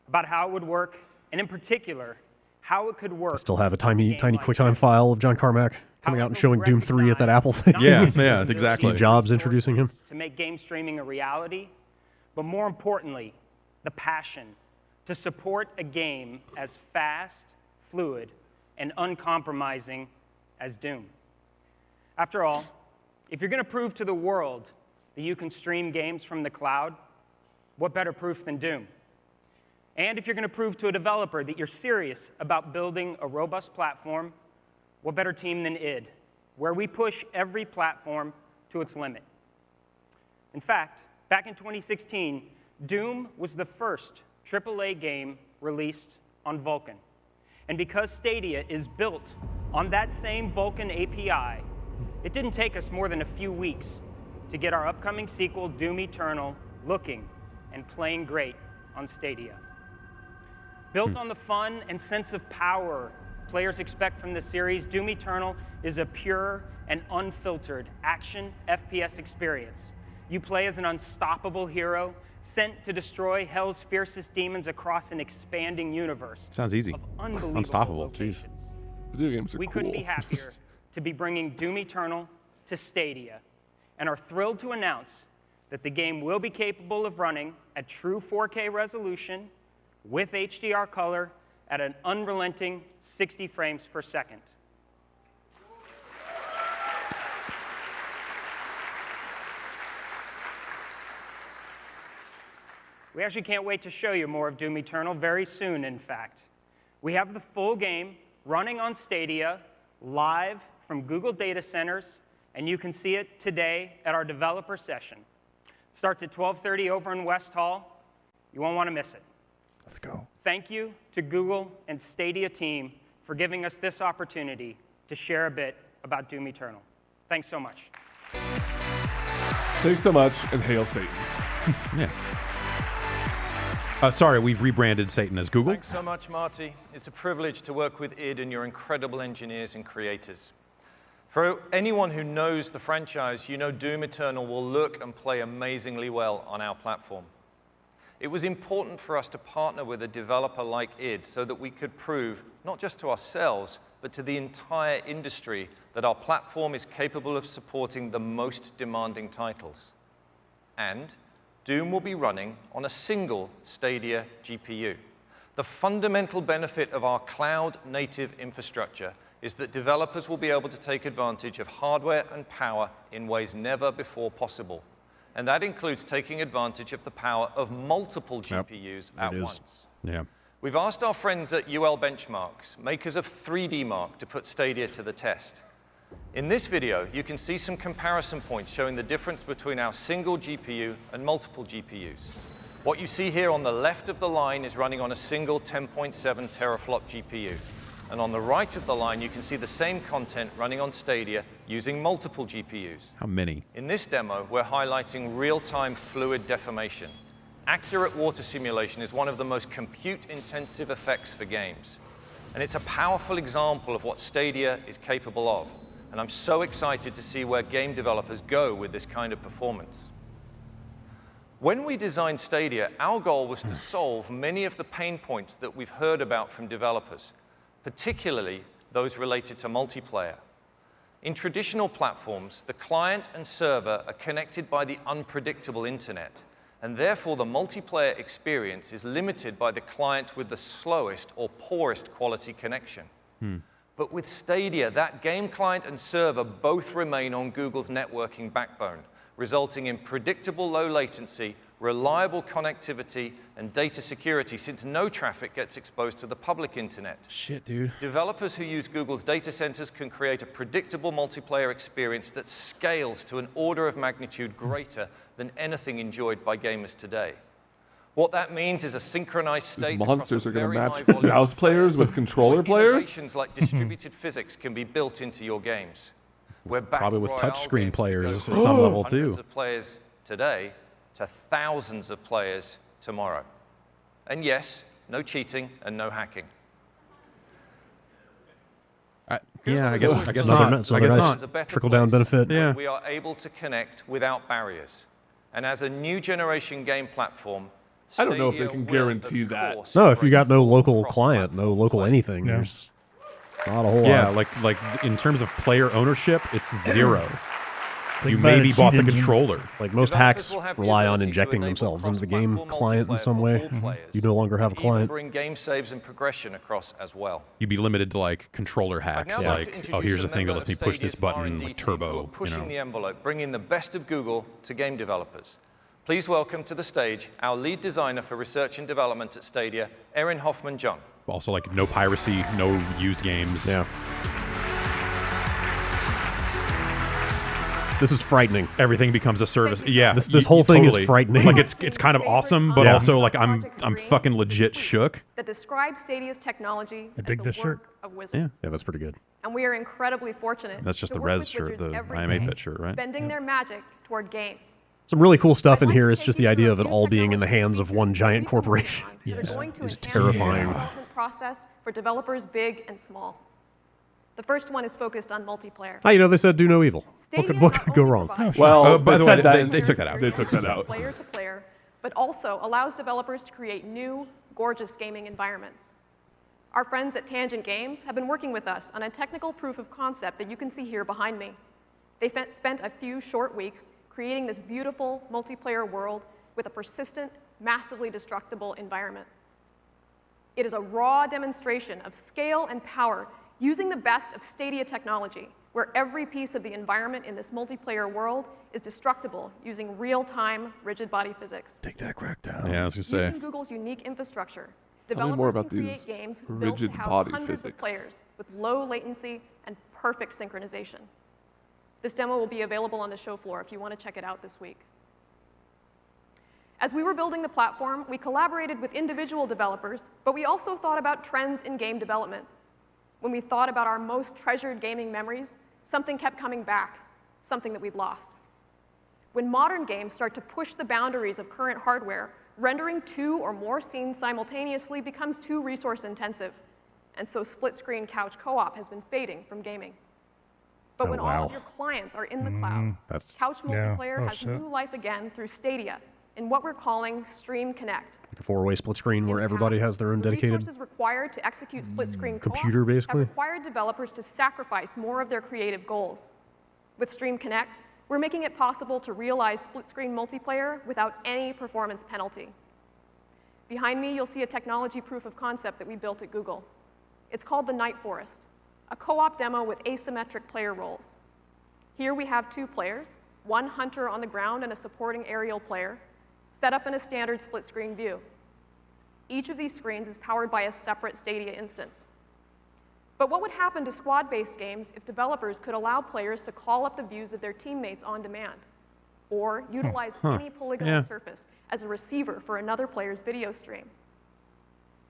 about how it would work, and in particular, how it could work. I
still have a tiny QuickTime file of John Carmack coming out and showing Doom 3 at that Apple thing.
Yeah, exactly.
Steve Jobs introducing him.
To make game streaming a reality, but more importantly, the passion to support a game as fast, fluid, and uncompromising as Doom. After all, if you're going to prove to the world that you can stream games from the cloud, what better proof than Doom? And if you're going to prove to a developer that you're serious about building a robust platform, what better team than id, where we push every platform to its limit. In fact, back in 2016, Doom was the first AAA game released on Vulkan. And because Stadia is built on that same Vulkan API, it didn't take us more than a few weeks to get our upcoming sequel, Doom Eternal, looking and playing great on Stadia. Built on the fun and sense of power players expect from the series, Doom Eternal is a pure and unfiltered action FPS experience. You play as an unstoppable hero sent to destroy hell's fiercest demons across an expanding universe.
Sounds easy. Unstoppable. Jeez.
Video games are
We couldn't be happier to be bringing Doom Eternal to Stadia, and are thrilled to announce that the game will be capable of running at true 4K resolution with HDR color at an unrelenting 60 frames per second. We actually can't wait to show you more of Doom Eternal very soon, in fact. We have the full game running on Stadia, live from Google data centers, and you can see it today at our developer session. It starts at 12:30 over in West Hall. You won't want to miss it.
Let's go.
Thank you to Google and Stadia team for giving us this opportunity to share a bit about Doom Eternal. Thanks so much.
Thanks so much, and hail Satan.
Yeah. Sorry, we've rebranded Satan as Google.
Thanks so much, Marty. It's a privilege to work with id and your incredible engineers and creators. For anyone who knows the franchise, you know Doom Eternal will look and play amazingly well on our platform. It was important for us to partner with a developer like id so that we could prove, not just to ourselves, but to the entire industry, that our platform is capable of supporting the most demanding titles. And Doom will be running on a single Stadia GPU. The fundamental benefit of our cloud-native infrastructure is that developers will be able to take advantage of hardware and power in ways never before possible. And that includes taking advantage of the power of multiple GPUs at once.
Yeah.
We've asked our friends at UL Benchmarks, makers of 3D Mark, to put Stadia to the test. In this video, you can see some comparison points showing the difference between our single GPU and multiple GPUs. What you see here on the left of the line is running on a single 10.7 teraflop GPU. And on the right of the line, you can see the same content running on Stadia using multiple GPUs.
How many?
In this demo, we're highlighting real-time fluid deformation. Accurate water simulation is one of the most compute-intensive effects for games. And it's a powerful example of what Stadia is capable of. And I'm so excited to see where game developers go with this kind of performance. When we designed Stadia, our goal was to solve many of the pain points that we've heard about from developers, particularly those related to multiplayer. In traditional platforms, the client and server are connected by the unpredictable internet, and therefore the multiplayer experience is limited by the client with the slowest or poorest quality connection. But with Stadia, that game client and server both remain on Google's networking backbone, resulting in predictable low latency, reliable connectivity, and data security, since no traffic gets exposed to the public internet.
Shit, dude.
Developers who use Google's data centers can create a predictable multiplayer experience that scales to an order of magnitude greater than anything enjoyed by gamers today. What that means is a synchronized state.
These monsters are going to match mouse players with controller players?
Innovations like distributed physics can be built into your games.
Probably with touchscreen players at some level, too.
Hundreds of players today to thousands of players tomorrow. And yes, no cheating and no hacking.
Yeah, I guess
not. So nice trickle-down benefit.
Yeah. We are able to connect without barriers. And as a new generation game platform,
I don't know if they can guarantee that.
No, if you got no local client, no local anything, there's not a whole lot.
Yeah, like in terms of player ownership, it's zero. You maybe bought the controller.
Like most hacks rely on injecting themselves into the game client in some way. You no longer have a client.
Bring game saves and progression across as well.
You'd be limited to like controller hacks, like here's a thing that lets me push this button like turbo.
Pushing the envelope, bringing the best of Google to game developers. Please welcome to the stage our lead designer for research and development at Stadia, Erin Hoffman-Jung.
Also, like no piracy, no used games.
Yeah. This is frightening.
Everything becomes a service. Yeah,
this whole thing
totally
is frightening.
Like it's kind of awesome, but also like I'm fucking legit shook.
That describes Stadia's technology as the work of wizards.
Yeah, that's pretty good.
And we are incredibly fortunate.
That's just the Res shirt, the IM 8-bit shirt, right?
Bending their magic toward games.
Some really cool stuff in here. It's just the idea of it all being in the hands of one giant corporation.
Yes.
Is terrifying.
The development process for developers big and small. The first one is focused on multiplayer.
You know, they said do no evil. What could go wrong?
Well,
by the way, they took that out.
They took that out.
Player to player, but also allows developers to create new, gorgeous gaming environments. Our friends at Tangent Games have been working with us on a technical proof of concept that you can see here behind me. They spent a few short weeks creating this beautiful multiplayer world with a persistent, massively destructible environment. It is a raw demonstration of scale and power using the best of Stadia technology, where every piece of the environment in this multiplayer world is destructible using real-time rigid body physics.
Take that crack down.
Yeah, I was going to say.
Using Google's unique infrastructure,
Tell me more
developers
about
can
these
create games built
rigid
to house
body
hundreds
physics.
of players with low latency and perfect synchronization. This demo will be available on the show floor if you want to check it out this week. As we were building the platform, we collaborated with individual developers, but we also thought about trends in game development. When we thought about our most treasured gaming memories, something kept coming back, something that we'd lost. When modern games start to push the boundaries of current hardware, rendering 2 or more scenes simultaneously becomes too resource intensive, and so split-screen couch co-op has been fading from gaming. But when all of your clients are in the cloud, couch multiplayer has new life again through Stadia in what we're calling Stream Connect.
Like a 4-way split screen where everybody has their own dedicated
resources required to execute split-screen
computer, basically.
Have required developers to sacrifice more of their creative goals. With Stream Connect, we're making it possible to realize split-screen multiplayer without any performance penalty. Behind me, you'll see a technology proof of concept that we built at Google. It's called the Night Forest, a co-op demo with asymmetric player roles. Here we have 2 players, one hunter on the ground and a supporting aerial player, set up in a standard split-screen view. Each of these screens is powered by a separate Stadia instance. But what would happen to squad-based games if developers could allow players to call up the views of their teammates on demand? or utilize any polygonal surface as a receiver for another player's video stream.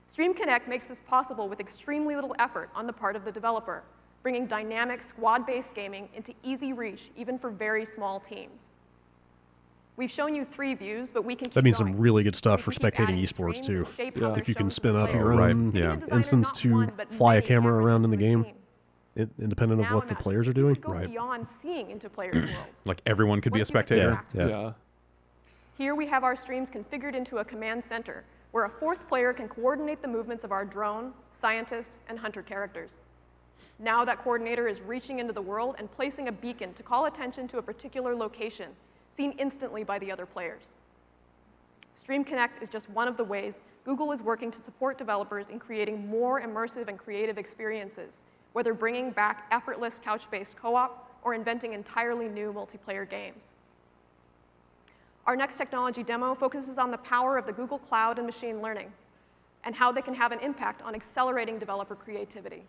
Stream Connect makes this possible with extremely little effort on the part of the developer, bringing dynamic squad-based gaming into easy reach even for very small teams. We've shown you 3 views, but we can keep
That means
going.
some really good stuff for
We can keep
spectating
adding
esports,
streams
too.
and shape how they're
If you can
shown to
spin
the
up
player.
your own
We can design
instance
not
to
one, but
fly a
many
camera
cameras
around in the
into
game,
scene.
independent of
Now
what the
imagine
players are
if we
doing.
could go beyond seeing into players' worlds.
Like everyone could be a
What if you had
spectator.
interactive? Here we have our streams configured into a command center, where a 4th player can coordinate the movements of our drone, scientist, and hunter characters. Now that coordinator is reaching into the world and placing a beacon to call attention to a particular location, seen instantly by the other players. Stream Connect is just one of the ways Google is working to support developers in creating more immersive and creative experiences, whether bringing back effortless couch-based co-op or inventing entirely new multiplayer games. Our next technology demo focuses on the power of the Google Cloud and machine learning, and how they can have an impact on accelerating developer creativity.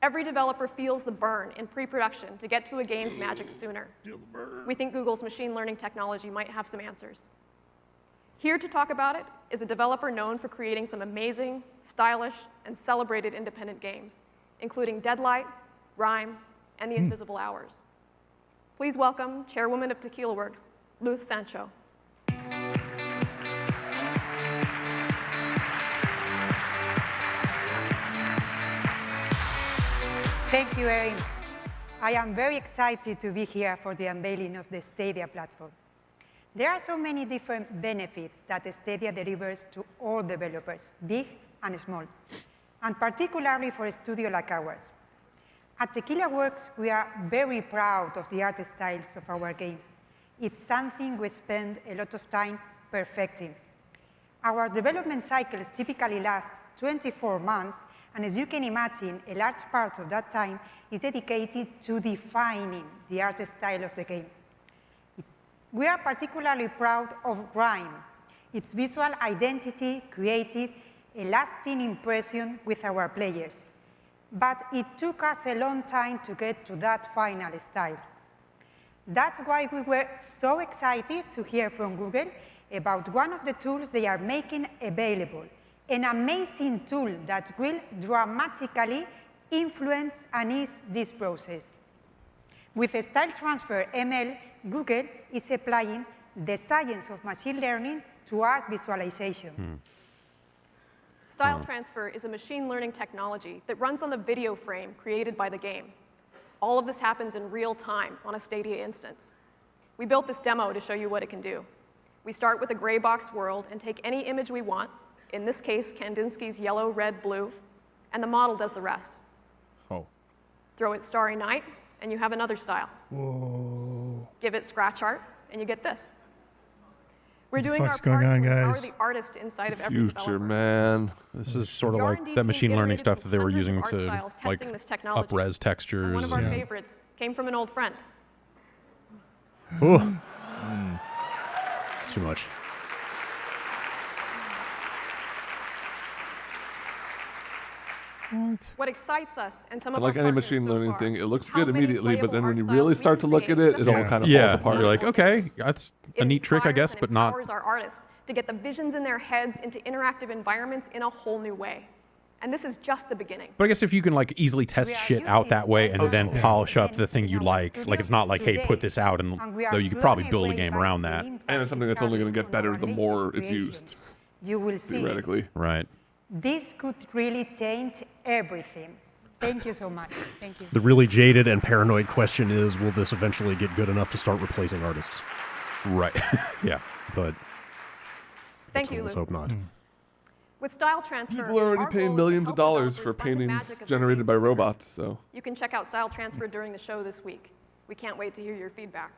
Every developer feels the burn in pre-production to get to a game's magic sooner. We think Google's machine learning technology might have some answers. Here to talk about it is a developer known for creating some amazing, stylish, and celebrated independent games, including Deadlight, Rhyme, and The Invisible Hours. Please welcome Chairwoman of Tequila Works, Luz Sancho.
Thank you, Erin. I am very excited to be here for the unveiling of the Stadia platform. There are so many different benefits that Stadia delivers to all developers, big and small, and particularly for a studio like ours. At Tequila Works, we are very proud of the art styles of our games. It's something we spend a lot of time perfecting. Our development cycles typically last 24 months, and as you can imagine, a large part of that time is dedicated to defining the art style of the game. We are particularly proud of Rhyme. Its visual identity created a lasting impression with our players. But it took us a long time to get to that final style. That's why we were so excited to hear from Google about one of the tools they are making available, an amazing tool that will dramatically influence and ease this process. With Style Transfer ML, Google is applying the science of machine learning to art visualization.
Style Transfer is a machine learning technology that runs on the video frame created by the game. All of this happens in real time on a Stadia instance. We built this demo to show you what it can do. We start with a gray box world and take any image we want, in this case, Kandinsky's yellow, red, blue, and the model does the rest. Throw it Starry Night, and you have another style.
Whoa.
Give it scratch art, and you get this. We're doing our
fuck's
part
going on,
to empower
guys?
the artist inside of every
Future,
developer.
man.
This is sort of
The
like
R&D
that
team
machine learning
iterated
stuff that they were
hundreds of
using
art
to
styles
like
testing this technology.
up-res textures.
And one of our favorites came from an old friend.
Ooh. It's too much.
What excites us and some
I
of
like
our
any
partners
machine
so
learning
far
thing. It looks
is how
good
many
immediately, but
playable
then when
art
you
styles
really
we
start to
can
look at
create
it,
just
it all
by
kind of
Yeah,
falls apart.
you're like, okay, that's a neat trick, I
inspires
guess,
and
but not.
empowers our artists to get the visions in their heads into interactive environments in a whole new way. And this is just the beginning.
But I guess if you can like easily test shit out that way and then polish up the thing you like it's not like, hey, put this out, and though you could probably build a game around that.
And it's something that's only going to get better the more it's used.
You will see.
Theoretically.
Right.
This could really change everything. Thank you so much. Thank you.
The really jaded and paranoid question is, will this eventually get good enough to start replacing artists?
Right. Yeah.
But
Thank you,
let's
Lou.
hope not.
With Style Transfer,
People are already
our
paying
goal is to
millions
help
of dollars
developers
for
find the
paintings
magic of their
generated
games
by
together.
robots, so.
You can check out Style Transfer during the show this week. We can't wait to hear your feedback.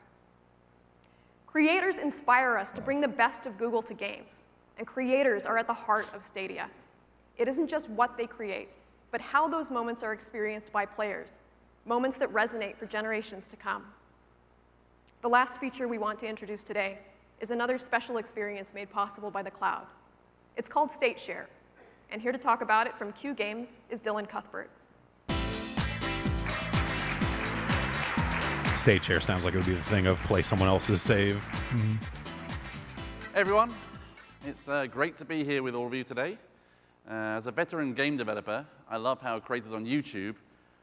Creators inspire us to bring the best of Google to games, and creators are at the heart of Stadia. It isn't just what they create, but how those moments are experienced by players, moments that resonate for generations to come. The last feature we want to introduce today is another special experience made possible by the cloud. It's called State Share, and here to talk about it from Q Games is Dylan Cuthbert.
state share sounds like it would be the thing of play someone else's save.
Hey everyone, it's great to be here with all of you today. As a veteran game developer, I love how creators on YouTube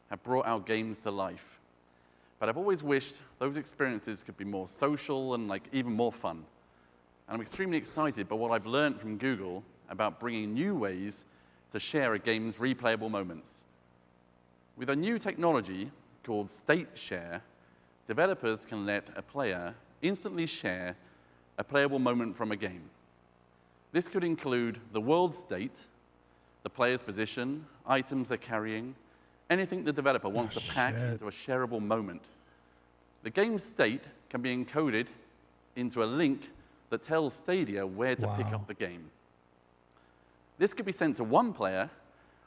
have brought our games to life. But I've always wished those experiences could be more social and even more fun. And I'm extremely excited by what I've learned from Google about bringing new ways to share a game's replayable moments. With a new technology called State Share, developers can let a player instantly share a playable moment from a game. This could include the world state, the player's position, items they're carrying, anything the developer wants to pack into a shareable moment. The game's state can be encoded into a link that tells Stadia where to pick up the game. This could be sent to one player,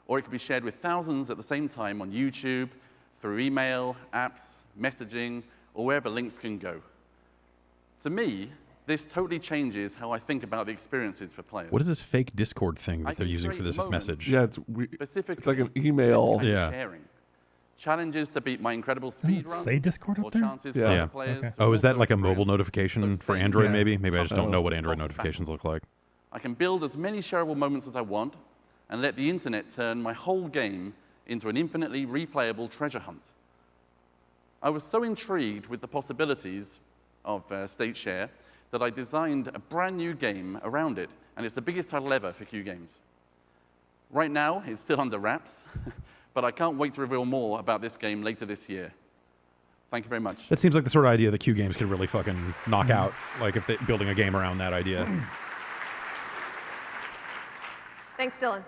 or it could be shared with thousands at the same time on YouTube, through email, apps, messaging, or wherever links can go. To me, this totally changes how I think about the experiences for players.
What is this fake Discord thing that they're using for this message?
Yeah, it's like an email.
Sharing. Challenges to beat my incredible speed runs.
Say Discord up there?
Chances for other players to
Oh, is that like a
experience
mobile notification for Android maybe? Maybe I just don't know what Android
Cross
notifications look like.
I can build as many shareable moments as I want and let the internet turn my whole game into an infinitely replayable treasure hunt. I was so intrigued with the possibilities of State Share that I designed a brand new game around it, and it's the biggest title ever for Q Games. Right now, it's still under wraps, but I can't wait to reveal more about this game later this year. Thank you very much.
That seems like the sort of idea that Q Games could really fucking knock out, like if they're building a game around that idea.
Thanks, Dylan.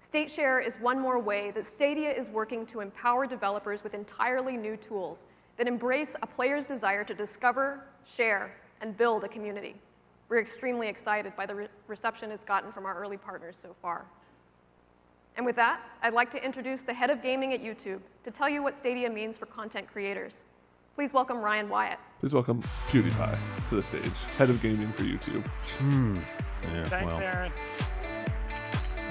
State Share is one more way that Stadia is working to empower developers with entirely new tools that embrace a player's desire to discover, share, and build a community. We're extremely excited by the reception it's gotten from our early partners so far. And with that, I'd like to introduce the head of gaming at YouTube to tell you what Stadia means for content creators. Please welcome Ryan Wyatt.
Please welcome PewDiePie to the stage, head of gaming for YouTube.
Yeah,
Thanks, Aaron.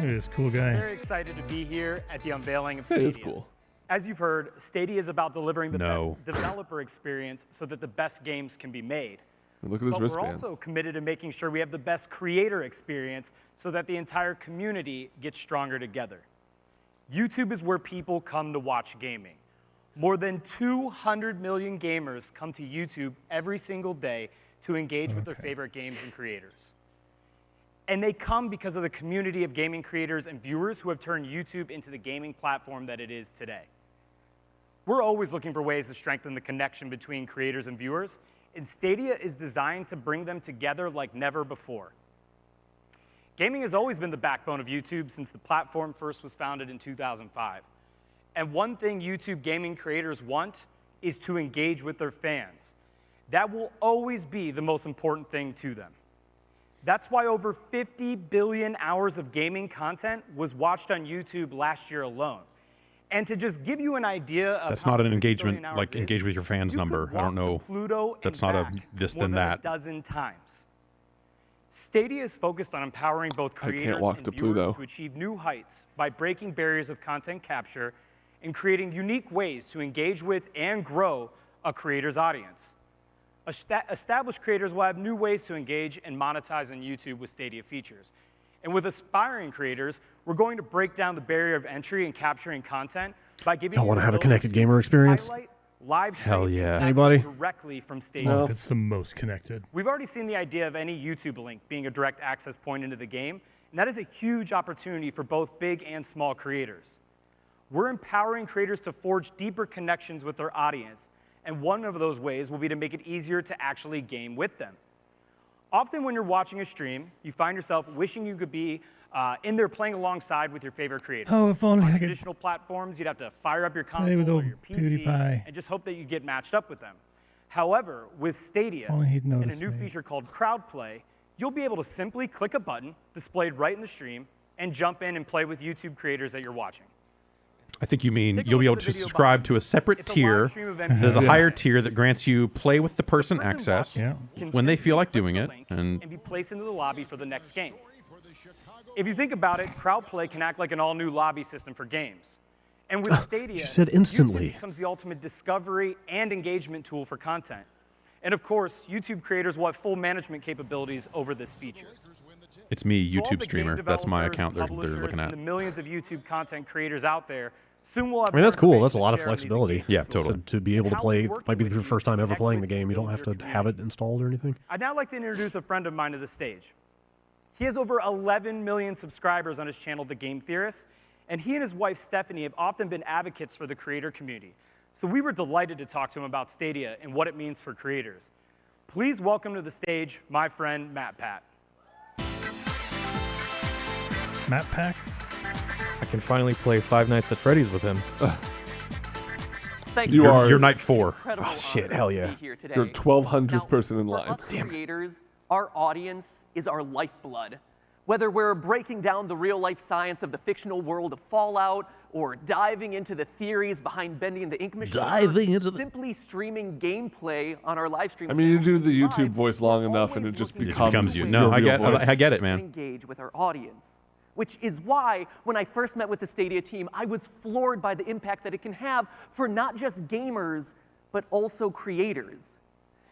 Look at this cool guy.
Very excited to be here at the unveiling of Stadia.
It is cool.
As you've heard, Stadia is about delivering the best developer experience so that the best games can be made.
And look at his wristbands.
We're also committed to making sure we have the best creator experience so that the entire community gets stronger together. YouTube is where people come to watch gaming. More than 200 million gamers come to YouTube every single day to engage with their favorite games and creators. And they come because of the community of gaming creators and viewers who have turned YouTube into the gaming platform that it is today. We're always looking for ways to strengthen the connection between creators and viewers, and Stadia is designed to bring them together like never before. Gaming has always been the backbone of YouTube since the platform first was founded in 2005. And one thing YouTube gaming creators want is to engage with their fans. That will always be the most important thing to them. That's why over 50 billion hours of gaming content was watched on YouTube last year alone. And to just give you an idea of
that's not an engagement, like engage with your fans number. I don't know. That's not a this then that.
A dozen times. Stadia is focused on empowering both creators and viewers to achieve new heights by breaking barriers of content capture and creating unique ways to engage with and grow a creator's audience. Established creators will have new ways to engage and monetize on YouTube with Stadia features. And with aspiring creators, we're going to break down the barrier of entry and capturing content by giving
you want to have a connected gamer experience?
Live stream
Anybody?
directly from Stadia.
Well, if it's the most connected.
We've already seen the idea of any YouTube link being a direct access point into the game, and that is a huge opportunity for both big and small creators. We're empowering creators to forge deeper connections with their audience, and one of those ways will be to make it easier to actually game with them. Often when you're watching a stream, you find yourself wishing you could be in there playing alongside with your favorite creators.
Oh, if only
on
I could
traditional platforms, you'd have to fire up your
play with
console or
old
your PC
PewDiePie.
and just hope that you get matched up with them. However, with Stadia
If only he'd
and a
noticed
new
me.
feature called Crowd Play, you'll be able to simply click a button displayed right in the stream and jump in and play with YouTube creators that you're watching.
I think you mean you'll be able to subscribe to a separate tier. There's a higher tier that grants you play with the person access when they feel like doing it, and
be placed into the lobby for the next game. If you think about it, Crowd Play can act like an all-new lobby system for games. And with Stadia,
you said instantly.
YouTube becomes the ultimate discovery and engagement tool for content. And of course, YouTube creators will have full management capabilities over this feature.
It's me,
So all
YouTube
the
streamer.
game
That's my
developers,
account they're
publishers,
looking at.
and the millions of YouTube content creators out there, soon we'll have
I mean, that's
more
cool. That's a
information
lot
to
of
share on these
flexibility.
engagement
Yeah, totally.
To be able to
How
play,
we work
might be
with
your
you
first time ever
connect
playing the
with
game. You don't
build
have
your
to have it
communities.
installed or anything.
I'd now like to introduce a friend of mine to the stage. He has over 11 million subscribers on his channel, The Game Theorist, and he and his wife, Stephanie, have often been advocates for the creator community. So we were delighted to talk to him about Stadia and what it means for creators. Please welcome to the stage my friend, Matt Pat.
Matt Pack?
I can finally play Five Nights at Freddy's with him.
Thank you.
You're night 4.
Oh, shit, hell yeah.
You're 1200th person in line.
Creators, our audience is our lifeblood. Whether we're breaking down the real-life science of the fictional world of Fallout, or diving into the theories behind bending the ink machine, simply streaming gameplay on our live stream.
I mean, you do the YouTube voice long enough, and it just becomes
you. No, I get it, man.
Engage with our audience. Which is why, when I first met with the Stadia team, I was floored by the impact that it can have for not just gamers, but also creators.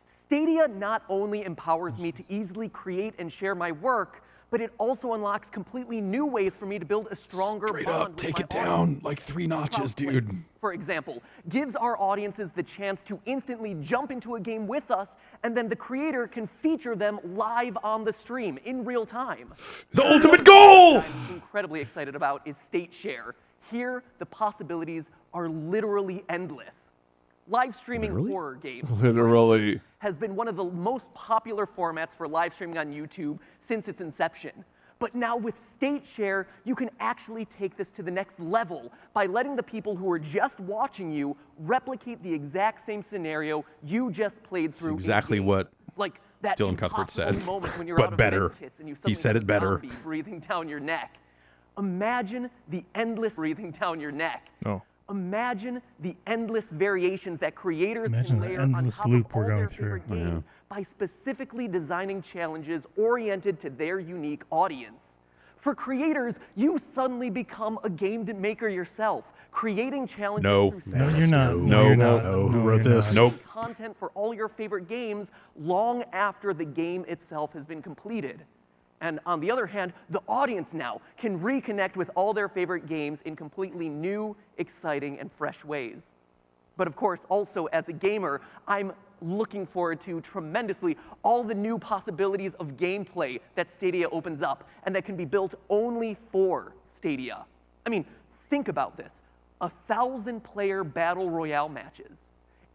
Stadia not only empowers me to easily create and share my work, but it also unlocks completely new ways for me to build a stronger
Straight
bond
up,
with
take
my
it down
audience.
like 3 notches, dude.
For example, gives our audiences the chance to instantly jump into a game with us, and then the creator can feature them live on the stream in real time.
The ultimate goal!
What I'm incredibly excited about is State Share. Here, the possibilities are literally endless. Live streaming horror games
Literally.
has been one of the most popular formats for live streaming on YouTube since its inception. But now with State Share, you can actually take this to the next level by letting the people who are just watching you replicate the exact same scenario you just played through.
Exactly what
like that
Dylan Cuthbert said,
moment when you're
but
out of
better.
medkits and you
He
suddenly
said
have
it
a
better.
zombie breathing down your neck. Imagine the endless breathing down your neck.
Oh.
Imagine the endless variations that creators
Imagine
can
the
layer on
endless
top
loop
of all
we're
their
going through.
favorite games by specifically designing challenges oriented to their unique audience. For creators, you suddenly become a game maker yourself, creating challenges through
No, you're not.
No. Who wrote this?
Nope.
content for all your favorite games long after the game itself has been completed. And on the other hand, the audience now can reconnect with all their favorite games in completely new, exciting, and fresh ways. But of course, also as a gamer, I'm looking forward to tremendously all the new possibilities of gameplay that Stadia opens up and that can be built only for Stadia. I mean, think about this. 1,000-player battle royale matches.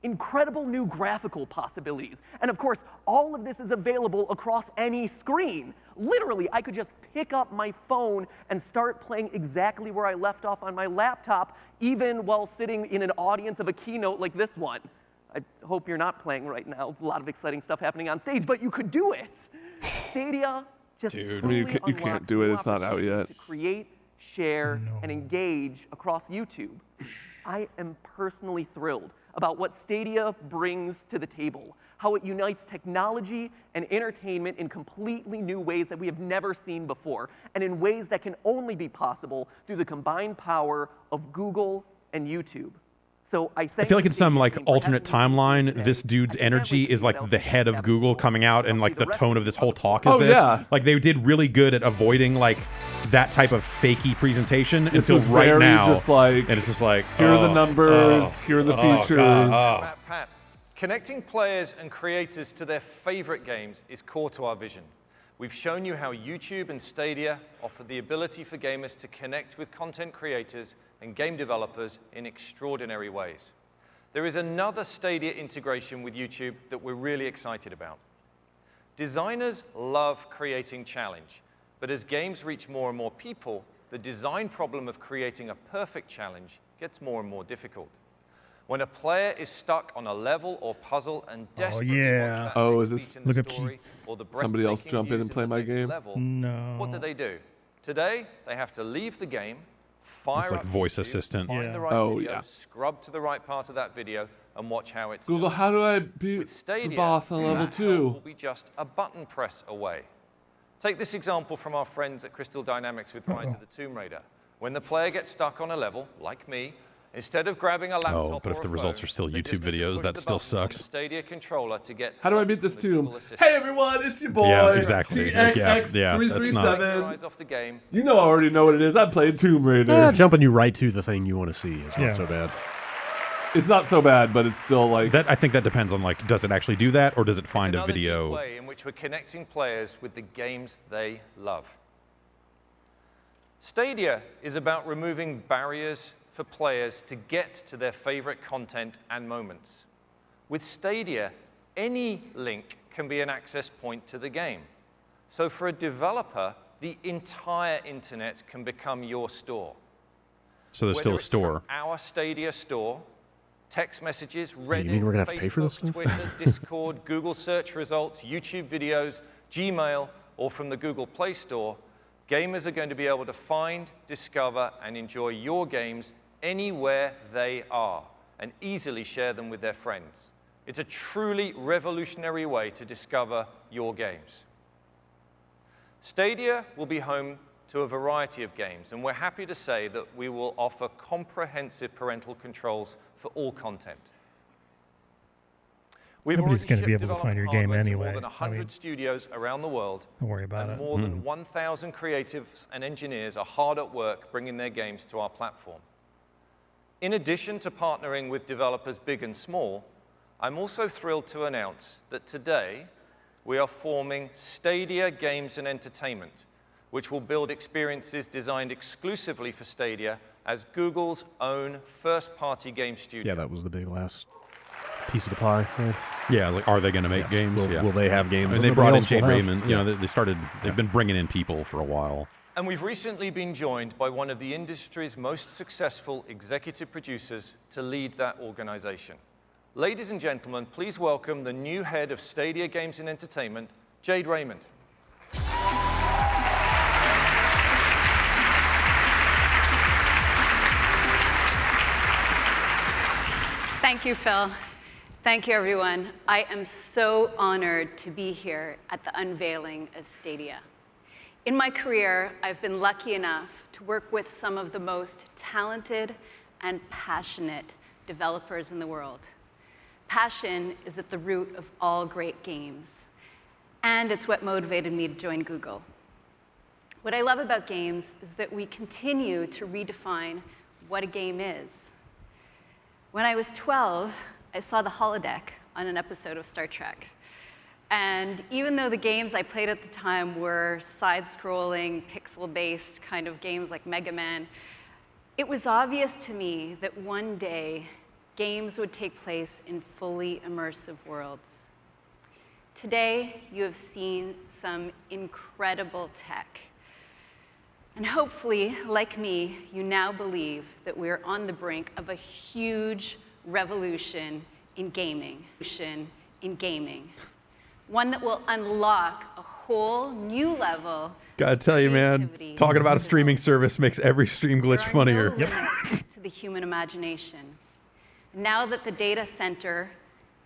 Incredible new graphical possibilities. And of course, all of this is available across any screen. Literally, I could just pick up my phone and start playing exactly where I left off on my laptop, even while sitting in an audience of a keynote like this one. I hope you're not playing right now. A lot of exciting stuff happening on stage, but you could do it. Stadia just
I mean, you can't do it. It's not out yet.
To create, share, and engage across YouTube. I am personally thrilled about what Stadia brings to the table, how it unites technology and entertainment in completely new ways that we have never seen before, and in ways that can only be possible through the combined power of Google and YouTube. So I
feel like in some like alternate timeline, this dude's energy is like the head of Google coming out, and like the tone of this whole talk is this.
Yeah.
Like they did really good at avoiding like that type of fakey presentation
This
until
was
right
very
now.
just like,
and it's just like
here are the numbers, here are the features.
Matt Pat, connecting players and creators to their favorite games is core to our vision. We've shown you how YouTube and Stadia offer the ability for gamers to connect with content creators and game developers in extraordinary ways. There is another Stadia integration with YouTube that we're really excited about. Designers love creating challenge, but as games reach more and more people, the design problem of creating a perfect challenge gets more and more difficult. When a player is stuck on a level or puzzle and desperately wants that
is this
Look up cheats.
or the
somebody else
breathtaking
jump in
views
and
of
play
the
my
next
game?
level,
No.
what do? Today, they have to leave the game, fire
It's like
up
voice
the video,
assistant.
find the right video, scrub to the right part of that video, and watch how it's
Google,
done.
how do I beat
With Stadia,
the boss on level
that
2?
help will be just a button press away. Take this example from our friends at Crystal Dynamics with Rise of the Tomb Raider. When the player gets stuck on a level, like me, Instead of grabbing a laptop
Oh, but
or
if the
a
results
phone,
are still
they
YouTube
just need to
videos,
push
that
the
still
button on the
sucks.
Stadia controller to get
How do I beat this tune?
Google Assistant.
Hey everyone, it's your boy.
Yeah, exactly.
TXX337. You know I already know what it is. I played Tomb Raider.
Yeah, jumping you right to the thing you want to see is not so bad.
It's not so bad, but it's still like
that. I think that depends on like, does it actually do that, or does it find a video?
Deep way in which we're connecting players with the games they love. Stadia is about removing barriers for players to get to their favorite content and moments. With Stadia, any link can be an access point to the game. So for a developer, the entire internet can become your store.
So there's still a store.
Our Stadia store, text messages, Reddit,
you mean we're gonna have to pay for this stuff?
Twitter, Discord, Google search results, YouTube videos, Gmail, or from the Google Play Store, gamers are going to be able to find, discover, and enjoy your games anywhere they are, and easily share them with their friends. It's a truly revolutionary way to discover your games. Stadia will be home to a variety of games, and we're happy to say that we will offer comprehensive parental controls for all content.
Nobody's going to be able to find your game anyway.
More than 100 studios around the world.
Don't worry about it.
More than 1,000 creatives and engineers are hard at work bringing their games to our platform. In addition to partnering with developers big and small, I'm also thrilled to announce that today we are forming Stadia Games and Entertainment, which will build experiences designed exclusively for Stadia as Google's own first-party game studio.
Yeah, that was the big last piece of the pie.
Yeah, like, are they going to make games?
Will they have games?
And they brought in Jade Raymond. You know, they've been bringing in people for a while.
And we've recently been joined by one of the industry's most successful executive producers to lead that organization. Ladies and gentlemen, please welcome the new head of Stadia Games and Entertainment, Jade Raymond.
Thank you, Phil. Thank you, everyone. I am so honored to be here at the unveiling of Stadia. In my career, I've been lucky enough to work with some of the most talented and passionate developers in the world. Passion is at the root of all great games, and it's what motivated me to join Google. What I love about games is that we continue to redefine what a game is. When I was 12, I saw the holodeck on an episode of Star Trek. And even though the games I played at the time were side-scrolling, pixel-based kind of games like Mega Man, it was obvious to me that one day, games would take place in fully immersive worlds. Today, you have seen some incredible tech. And hopefully, like me, you now believe that we're on the brink of a huge revolution in gaming. One that will unlock a whole new level.
Gotta tell you, man, talking about a streaming service makes every stream glitch funnier.
To the human imagination. Now that the data center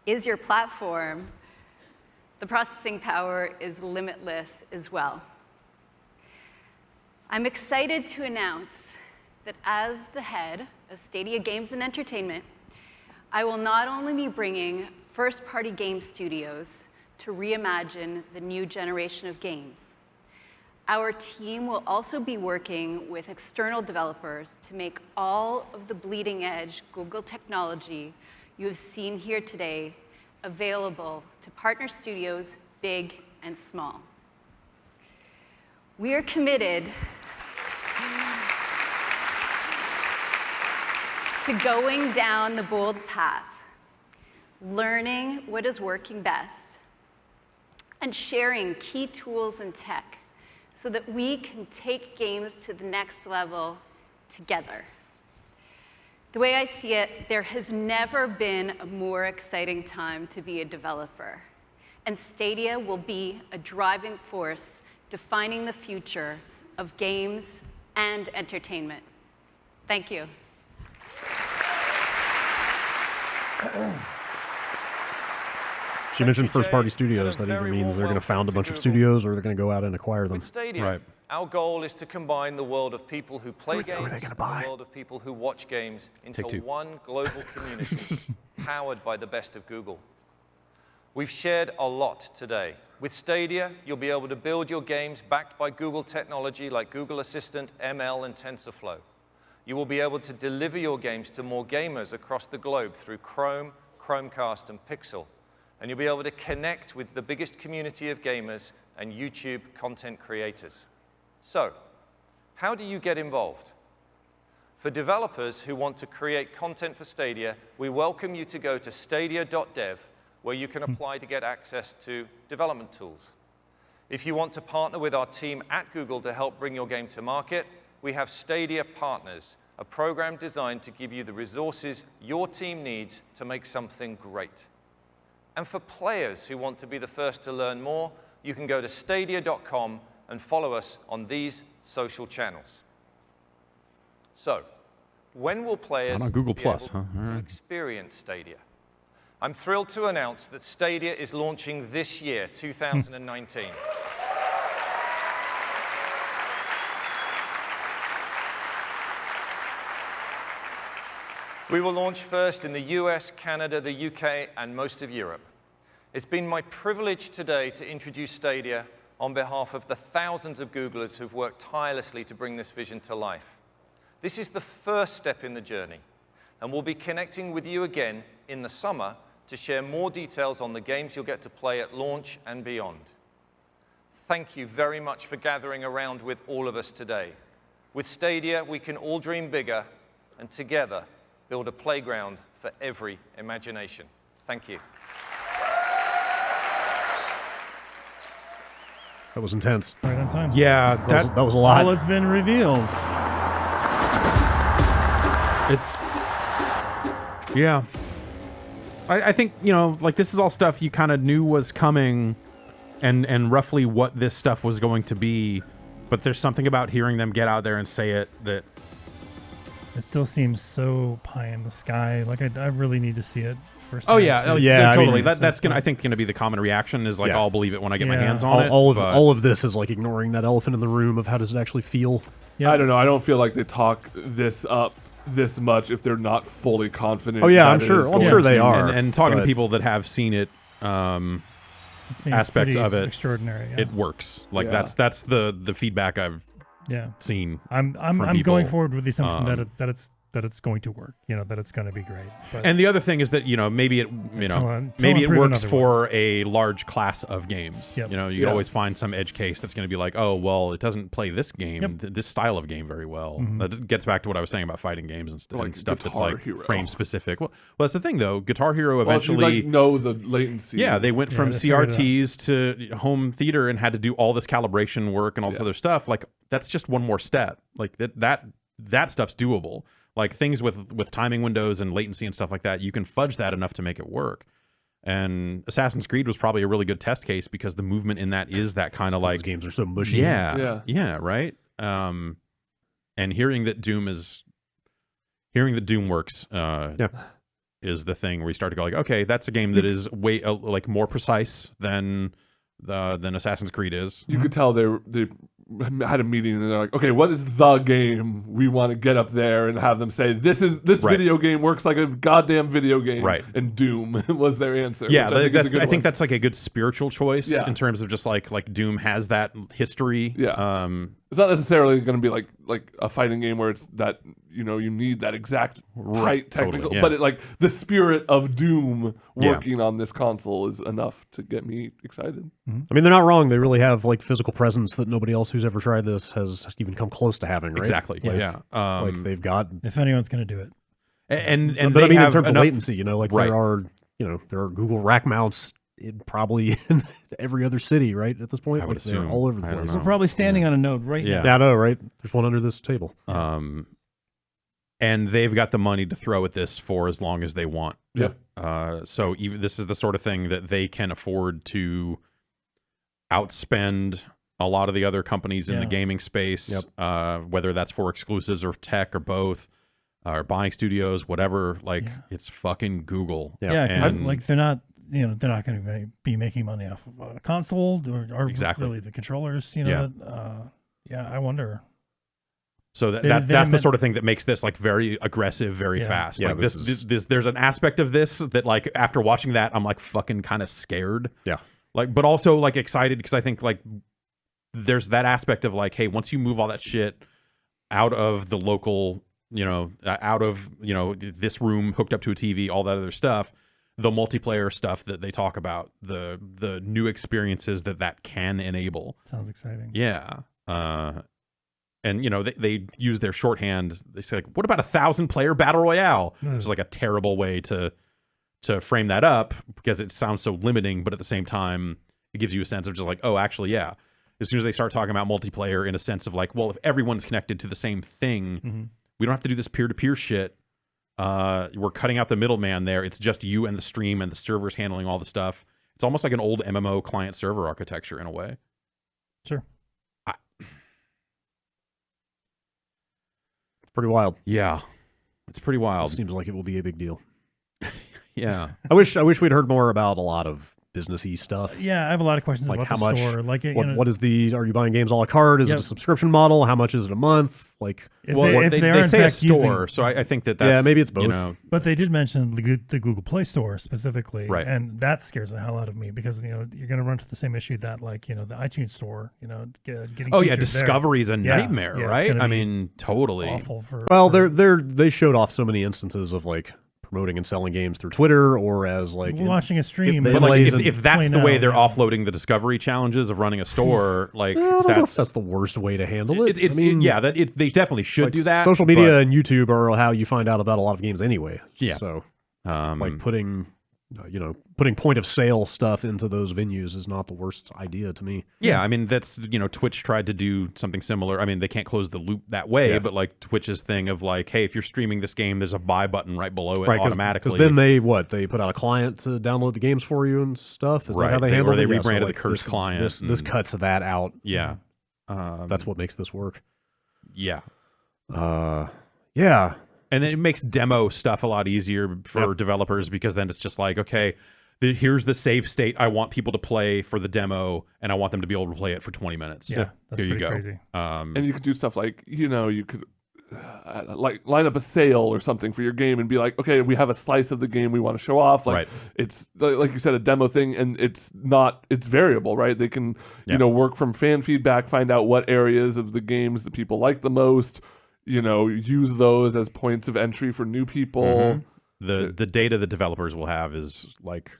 is your platform, the processing power is limitless as well. I'm excited to announce that as the head of Stadia Games and Entertainment, I will not only be bringing first-party game studios to reimagine the new generation of games. Our team will also be working with external developers to make all of the bleeding-edge Google technology you have seen here today available to partner studios big and small. We are committed to going down the bold path, learning what is working best, and sharing key tools and tech so that we can take games to the next level together. The way I see it, there has never been a more exciting time to be a developer, and Stadia will be a driving force defining the future of games and entertainment. Thank you.
She mentioned first-party studios. That either means they're going to found a bunch of studios or they're going to go out and acquire them.
Stadia, Our goal is to combine the world of people who play games and the world of people who watch games into one global community powered by the best of Google. We've shared a lot today. With Stadia, you'll be able to build your games backed by Google technology like Google Assistant, ML, and TensorFlow. You will be able to deliver your games to more gamers across the globe through Chrome, Chromecast, and Pixel. And you'll be able to connect with the biggest community of gamers and YouTube content creators. So, how do you get involved? For developers who want to create content for Stadia, we welcome you to go to stadia.dev, where you can apply to get access to development tools. If you want to partner with our team at Google to help bring your game to market, we have Stadia Partners, a program designed to give you the resources your team needs to make something great. And for players who want to be the first to learn more, you can go to stadia.com and follow us on these social channels. So, when will players
on Google
be
Plus,
able to experience Stadia? I'm thrilled to announce that Stadia is launching this year, 2019. We will launch first in the US, Canada, the UK, and most of Europe. It's been my privilege today to introduce Stadia on behalf of the thousands of Googlers who've worked tirelessly to bring this vision to life. This is the first step in the journey, and we'll be connecting with you again in the summer to share more details on the games you'll get to play at launch and beyond. Thank you very much for gathering around with all of us today. With Stadia, we can all dream bigger, and together build a playground for every imagination. Thank you.
That was intense.
Right on time.
Yeah,
that was a lot.
All has been revealed.
It's, yeah. I think, you know, like this is all stuff you kind of knew was coming and roughly what this stuff was going to be, but there's something about hearing them get out there and say it that...
It still seems so pie in the sky. Like, I really need to see it first.
Oh yeah, totally.
I mean,
that's gonna, I think, gonna be the common reaction is like, I'll believe it when I get my hands on it.
All of this is like ignoring that elephant in the room of how does it actually feel.
Yeah. I don't know. I don't feel like they talk this up this much if they're not fully confident.
Oh yeah, I'm sure they are.
And talking to people that have seen it, aspects of it,
extraordinary. Yeah.
It works. Like that's the feedback I've seen.
I'm going forward with the assumption that it's going to work. You know, that it's going to be great. But
and the other thing is that, you know, maybe it works for a large class of games.
Yep.
You know, you always find some edge case that's going to be like, oh, well, it doesn't play this game, this style of game very well. That gets back to what I was saying about fighting games and stuff that's like frame specific. Well, that's the thing though. Guitar Hero eventually
if you, like, know the latency.
Yeah, they went from CRTs to home theater and had to do all this calibration work and all this other stuff. Like that's just one more step. Like that stuff's doable. Like things with timing windows and latency and stuff like that, you can fudge that enough to make it work. And Assassin's Creed was probably a really good test case because the movement in that is that kind of like...
Those games are so mushy.
Yeah, right? And hearing that Doom works is the thing where you start to go like, okay, that's a game that is way like more precise than Assassin's Creed is.
You could tell they had a meeting and they're like, okay, what is the game we want to get up there and have them say this video game works like a goddamn video game,
right?
And Doom was their answer.
Yeah, I think that's like a good spiritual choice in terms of just like Doom has that history.
Yeah, it's not necessarily going to be like a fighting game where it's that, you know, you need that exact tight technical, but it, like the spirit of Doom working on this console is enough to get me excited.
I mean, they're not wrong. They really have like physical presence that nobody else who's ever tried this has even come close to having, right?
Exactly. Like,
like they've got,
if anyone's going to do it,
and
but I mean, in terms of latency, you know, like there are Google rack mounts probably in every other city, right? At this point,
I would assume
they're all over the place.
We're probably standing on a node right now.
Yeah, I know, right? There's one under this table.
And they've got the money to throw at this for as long as they want.
Yep.
So even this is the sort of thing that they can afford to outspend a lot of the other companies in the gaming space, whether that's for exclusives or tech or both, or buying studios, whatever. Like it's fucking Google.
And like they're not going to be making money off of a console or
exactly
really the controllers. You know, Yeah, I wonder.
So that's the sort of thing that makes this like very aggressive, very fast.
Yeah,
like this, there's an aspect of this that like after watching that, I'm like fucking kind of scared.
Yeah.
Like, but also like excited because I think like there's that aspect of like, hey, once you move all that shit out of the local, out of this room hooked up to a TV, all that other stuff, the multiplayer stuff that they talk about, the new experiences that can enable.
Sounds exciting.
Yeah. And they use their shorthand. They say like, "What about 1,000-player battle royale?" Which is like a terrible way to frame that up because it sounds so limiting. But at the same time, it gives you a sense of just like, oh, actually, yeah. As soon as they start talking about multiplayer in a sense of like, well, if everyone's connected to the same thing, we don't have to do this peer-to-peer shit. We're cutting out the middleman there. It's just you and the stream and the servers handling all the stuff. It's almost like an old MMO client-server architecture in a way.
Sure.
Pretty wild.
Yeah, it's pretty wild.
It seems like it will be a big deal.
Yeah,
I wish we'd heard more about a lot of businessy stuff.
Yeah, I have a lot of questions
like
about
how
the
much,
store. Like,
what is are you buying games a la carte? Is it a subscription model? How much is it a month? Like,
they say a store, so I think that's
maybe it's both.
But they did mention the Google Play Store specifically,
right?
And that scares the hell out of me because you're going to run into the same issue that the iTunes Store, getting.
Oh yeah, discovery is a nightmare, right? I mean, totally
awful for.
Well, they showed off so many instances of like promoting and selling games through Twitter or as like
watching a stream.
But like, if that's the way they're offloading the discovery challenges of running a store, like
that's the worst way to handle it.
They definitely should do that.
Social media and YouTube are how you find out about a lot of games anyway.
Yeah.
So like putting point of sale stuff into those venues is not the worst idea to me.
Yeah, I mean that's Twitch tried to do something similar. I mean they can't close the loop that way, but like Twitch's thing of like, hey, if you're streaming this game, there's a buy button right below it automatically.
Because then they put out a client to download the games for you and stuff. Is that how they handle it?
Or they rebranded the Curse client.
This cuts that out.
Yeah,
that's what makes this work.
Yeah.
Yeah.
And then it makes demo stuff a lot easier for developers because then it's just like, okay, here's the save state I want people to play for the demo, and I want them to be able to play it for 20 minutes.
Yeah, that's
here you go.
Crazy.
And you could do stuff like, you could like line up a sale or something for your game and be like, okay, we have a slice of the game we want to show off. Like it's like you said, a demo thing, and it's variable, right? They can work from fan feedback, find out what areas of the games that people like the most. Use those as points of entry for new people.
The data the developers will have is like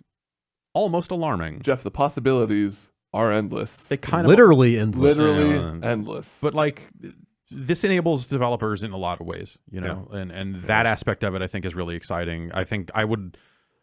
almost alarming.
Jeff, the possibilities are endless.
They kind
literally endless.
Literally endless.
But like this enables developers in a lot of ways, and that aspect of it I think is really exciting. I think I would.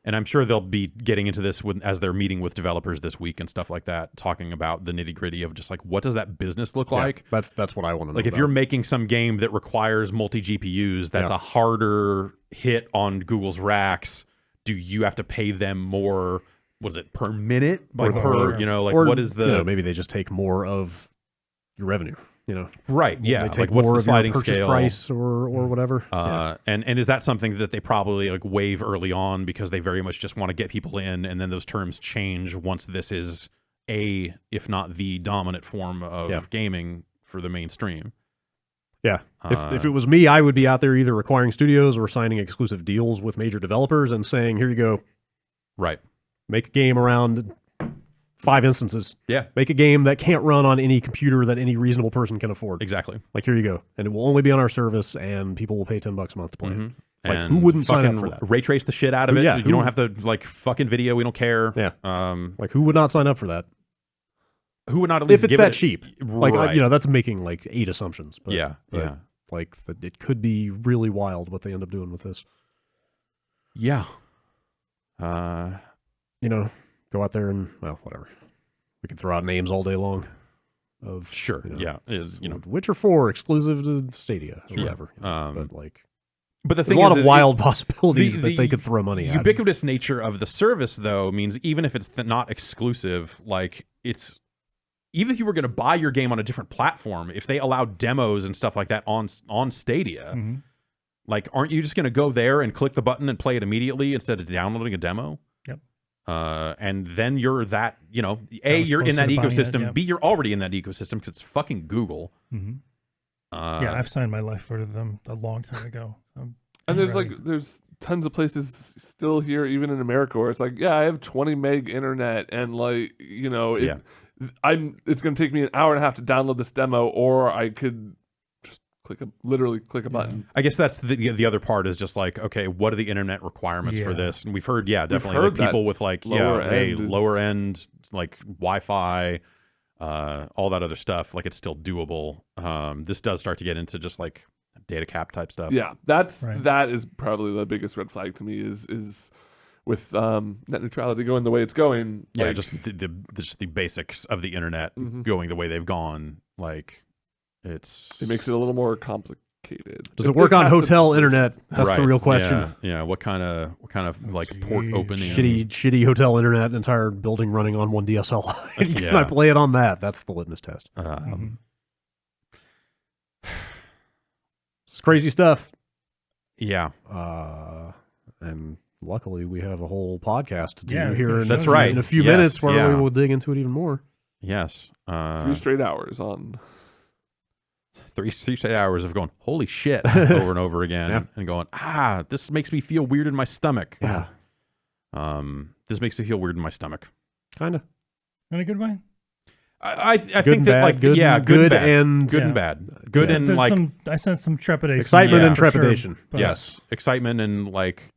And I'm sure they'll be getting into this as they're meeting with developers this week and stuff like that, talking about the nitty gritty of just like, what does that business look like?
That's what I want to know.
Like if you're making some game that requires multi GPUs, that's a harder hit on Google's racks. Do you have to pay them more? Was it per minute? Like what is the?
Maybe they just take more of your revenue.
Right? Yeah,
they take
like what's
more
the
of your
sliding
purchase
scale
price or whatever.
And is that something that they probably like waive early on because they very much just want to get people in, and then those terms change once this is if not the dominant form of gaming for the mainstream.
Yeah. If it was me, I would be out there either acquiring studios or signing exclusive deals with major developers and saying, here you go.
Right.
Make a game around 5 instances.
Yeah.
Make a game that can't run on any computer that any reasonable person can afford.
Exactly.
Like, here you go. And it will only be on our service, and people will pay $10 a month to play it. Like,
and
who wouldn't sign up for that?
Ray trace the shit out of it. You don't have to, like, fucking video. We don't care.
Yeah. Like, who would not sign up for that?
Who would not at least
if it's
give
that
it
cheap? Like, that's making, like, 8 assumptions. But,
yeah.
Like, it could be really wild what they end up doing with this.
Yeah.
Go out there and, well, whatever. We can throw out names all day long. Witcher 4 exclusive to Stadia or whatever.
But the
there's
thing
a lot
is
of wild possibilities that they could throw money at.
Ubiquitous nature of the service, though, means even if it's not exclusive, like it's even if you were going to buy your game on a different platform, if they allow demos and stuff like that on Stadia, like aren't you just going to go there and click the button and play it immediately instead of downloading a demo?
Yep.
And then you're that, A, you're in that ecosystem. B, you're already in that ecosystem because it's fucking Google.
Mm-hmm. Yeah, I've signed my life for them a long time ago.
And there's tons of places still here, even in America, where it's like, yeah, I have 20 meg internet, and it's going to take me an hour and a half to download this demo, or I could just literally click a button.
I guess that's the other part is just like, okay, what are the internet requirements for this? And we've heard, definitely like people with like, lower end, like Wi-Fi, all that other stuff. Like it's still doable. This does start to get into just like data cap type stuff.
Yeah, that is probably the biggest red flag to me is with net neutrality going the way it's going.
Yeah,
like,
just the basics of the internet going the way they've gone. Like it
makes it a little more complicated.
Does it work on hotel internet? That's the real question.
Yeah. What kind of like port opening?
Shitty hotel internet, entire building running on one DSL. Can I play it on that? That's the litmus test. It's crazy stuff.
Yeah.
And luckily we have a whole podcast to do
here
in,
that's right.
in a few minutes where we will dig into it even more.
Yes.
3 straight hours on.
3 straight hours of going, holy shit, over and over again, and going, this makes me feel weird in my stomach.
Yeah.
This makes me feel weird in my stomach.
Kind of.
In a good way?
I think that like good and bad. Good and like
I sense some trepidation.
Excitement and trepidation.
Sure,
yes, excitement and like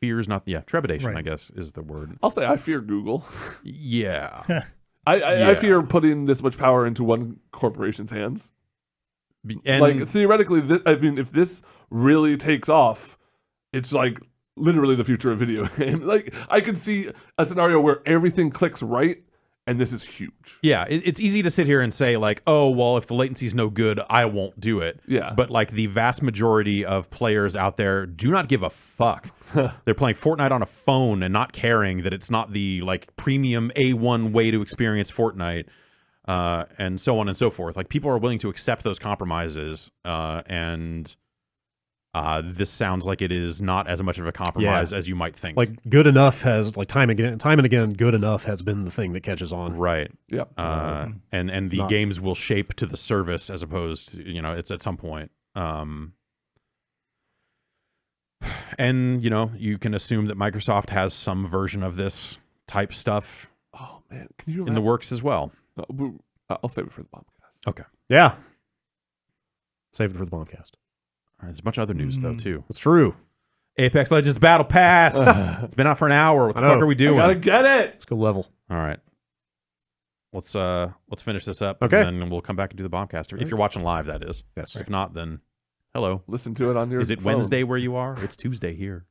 fears. Not trepidation. I guess is the word.
I'll say I fear Google.
Yeah.
I fear putting this much power into one corporation's hands. And like theoretically, if this really takes off, it's like literally the future of video game. Like I could see a scenario where everything clicks right. And this is huge.
Yeah, it's easy to sit here and say like, oh, well, if the latency is no good, I won't do it.
Yeah.
But like the vast majority of players out there do not give a fuck. They're playing Fortnite on a phone and not caring that it's not the like premium A1 way to experience Fortnite, and so on and so forth. Like people are willing to accept those compromises, and this sounds like it is not as much of a compromise as you might think.
Like good enough has like time and again, good enough has been the thing that catches on.
Right.
Yep.
And the games will shape to the service as opposed to, it's at some point. And you can assume that Microsoft has some version of this type stuff.
Oh man, can you
in the works as well?
I'll save it for the bombcast.
Okay.
Yeah. Save it for the bombcast.
All right, there's a bunch of other news, though, too.
It's true.
Apex Legends Battle Pass. It's been out for an hour. What the fuck are we doing?
I gotta get it.
Let's go level.
All right. Let's finish this up.
Okay.
And then we'll come back and do the bombcast. If you're watching live, that is.
Yes.
If not, then hello.
Listen to it on your
Is it
phone.
Wednesday where you are? It's Tuesday here.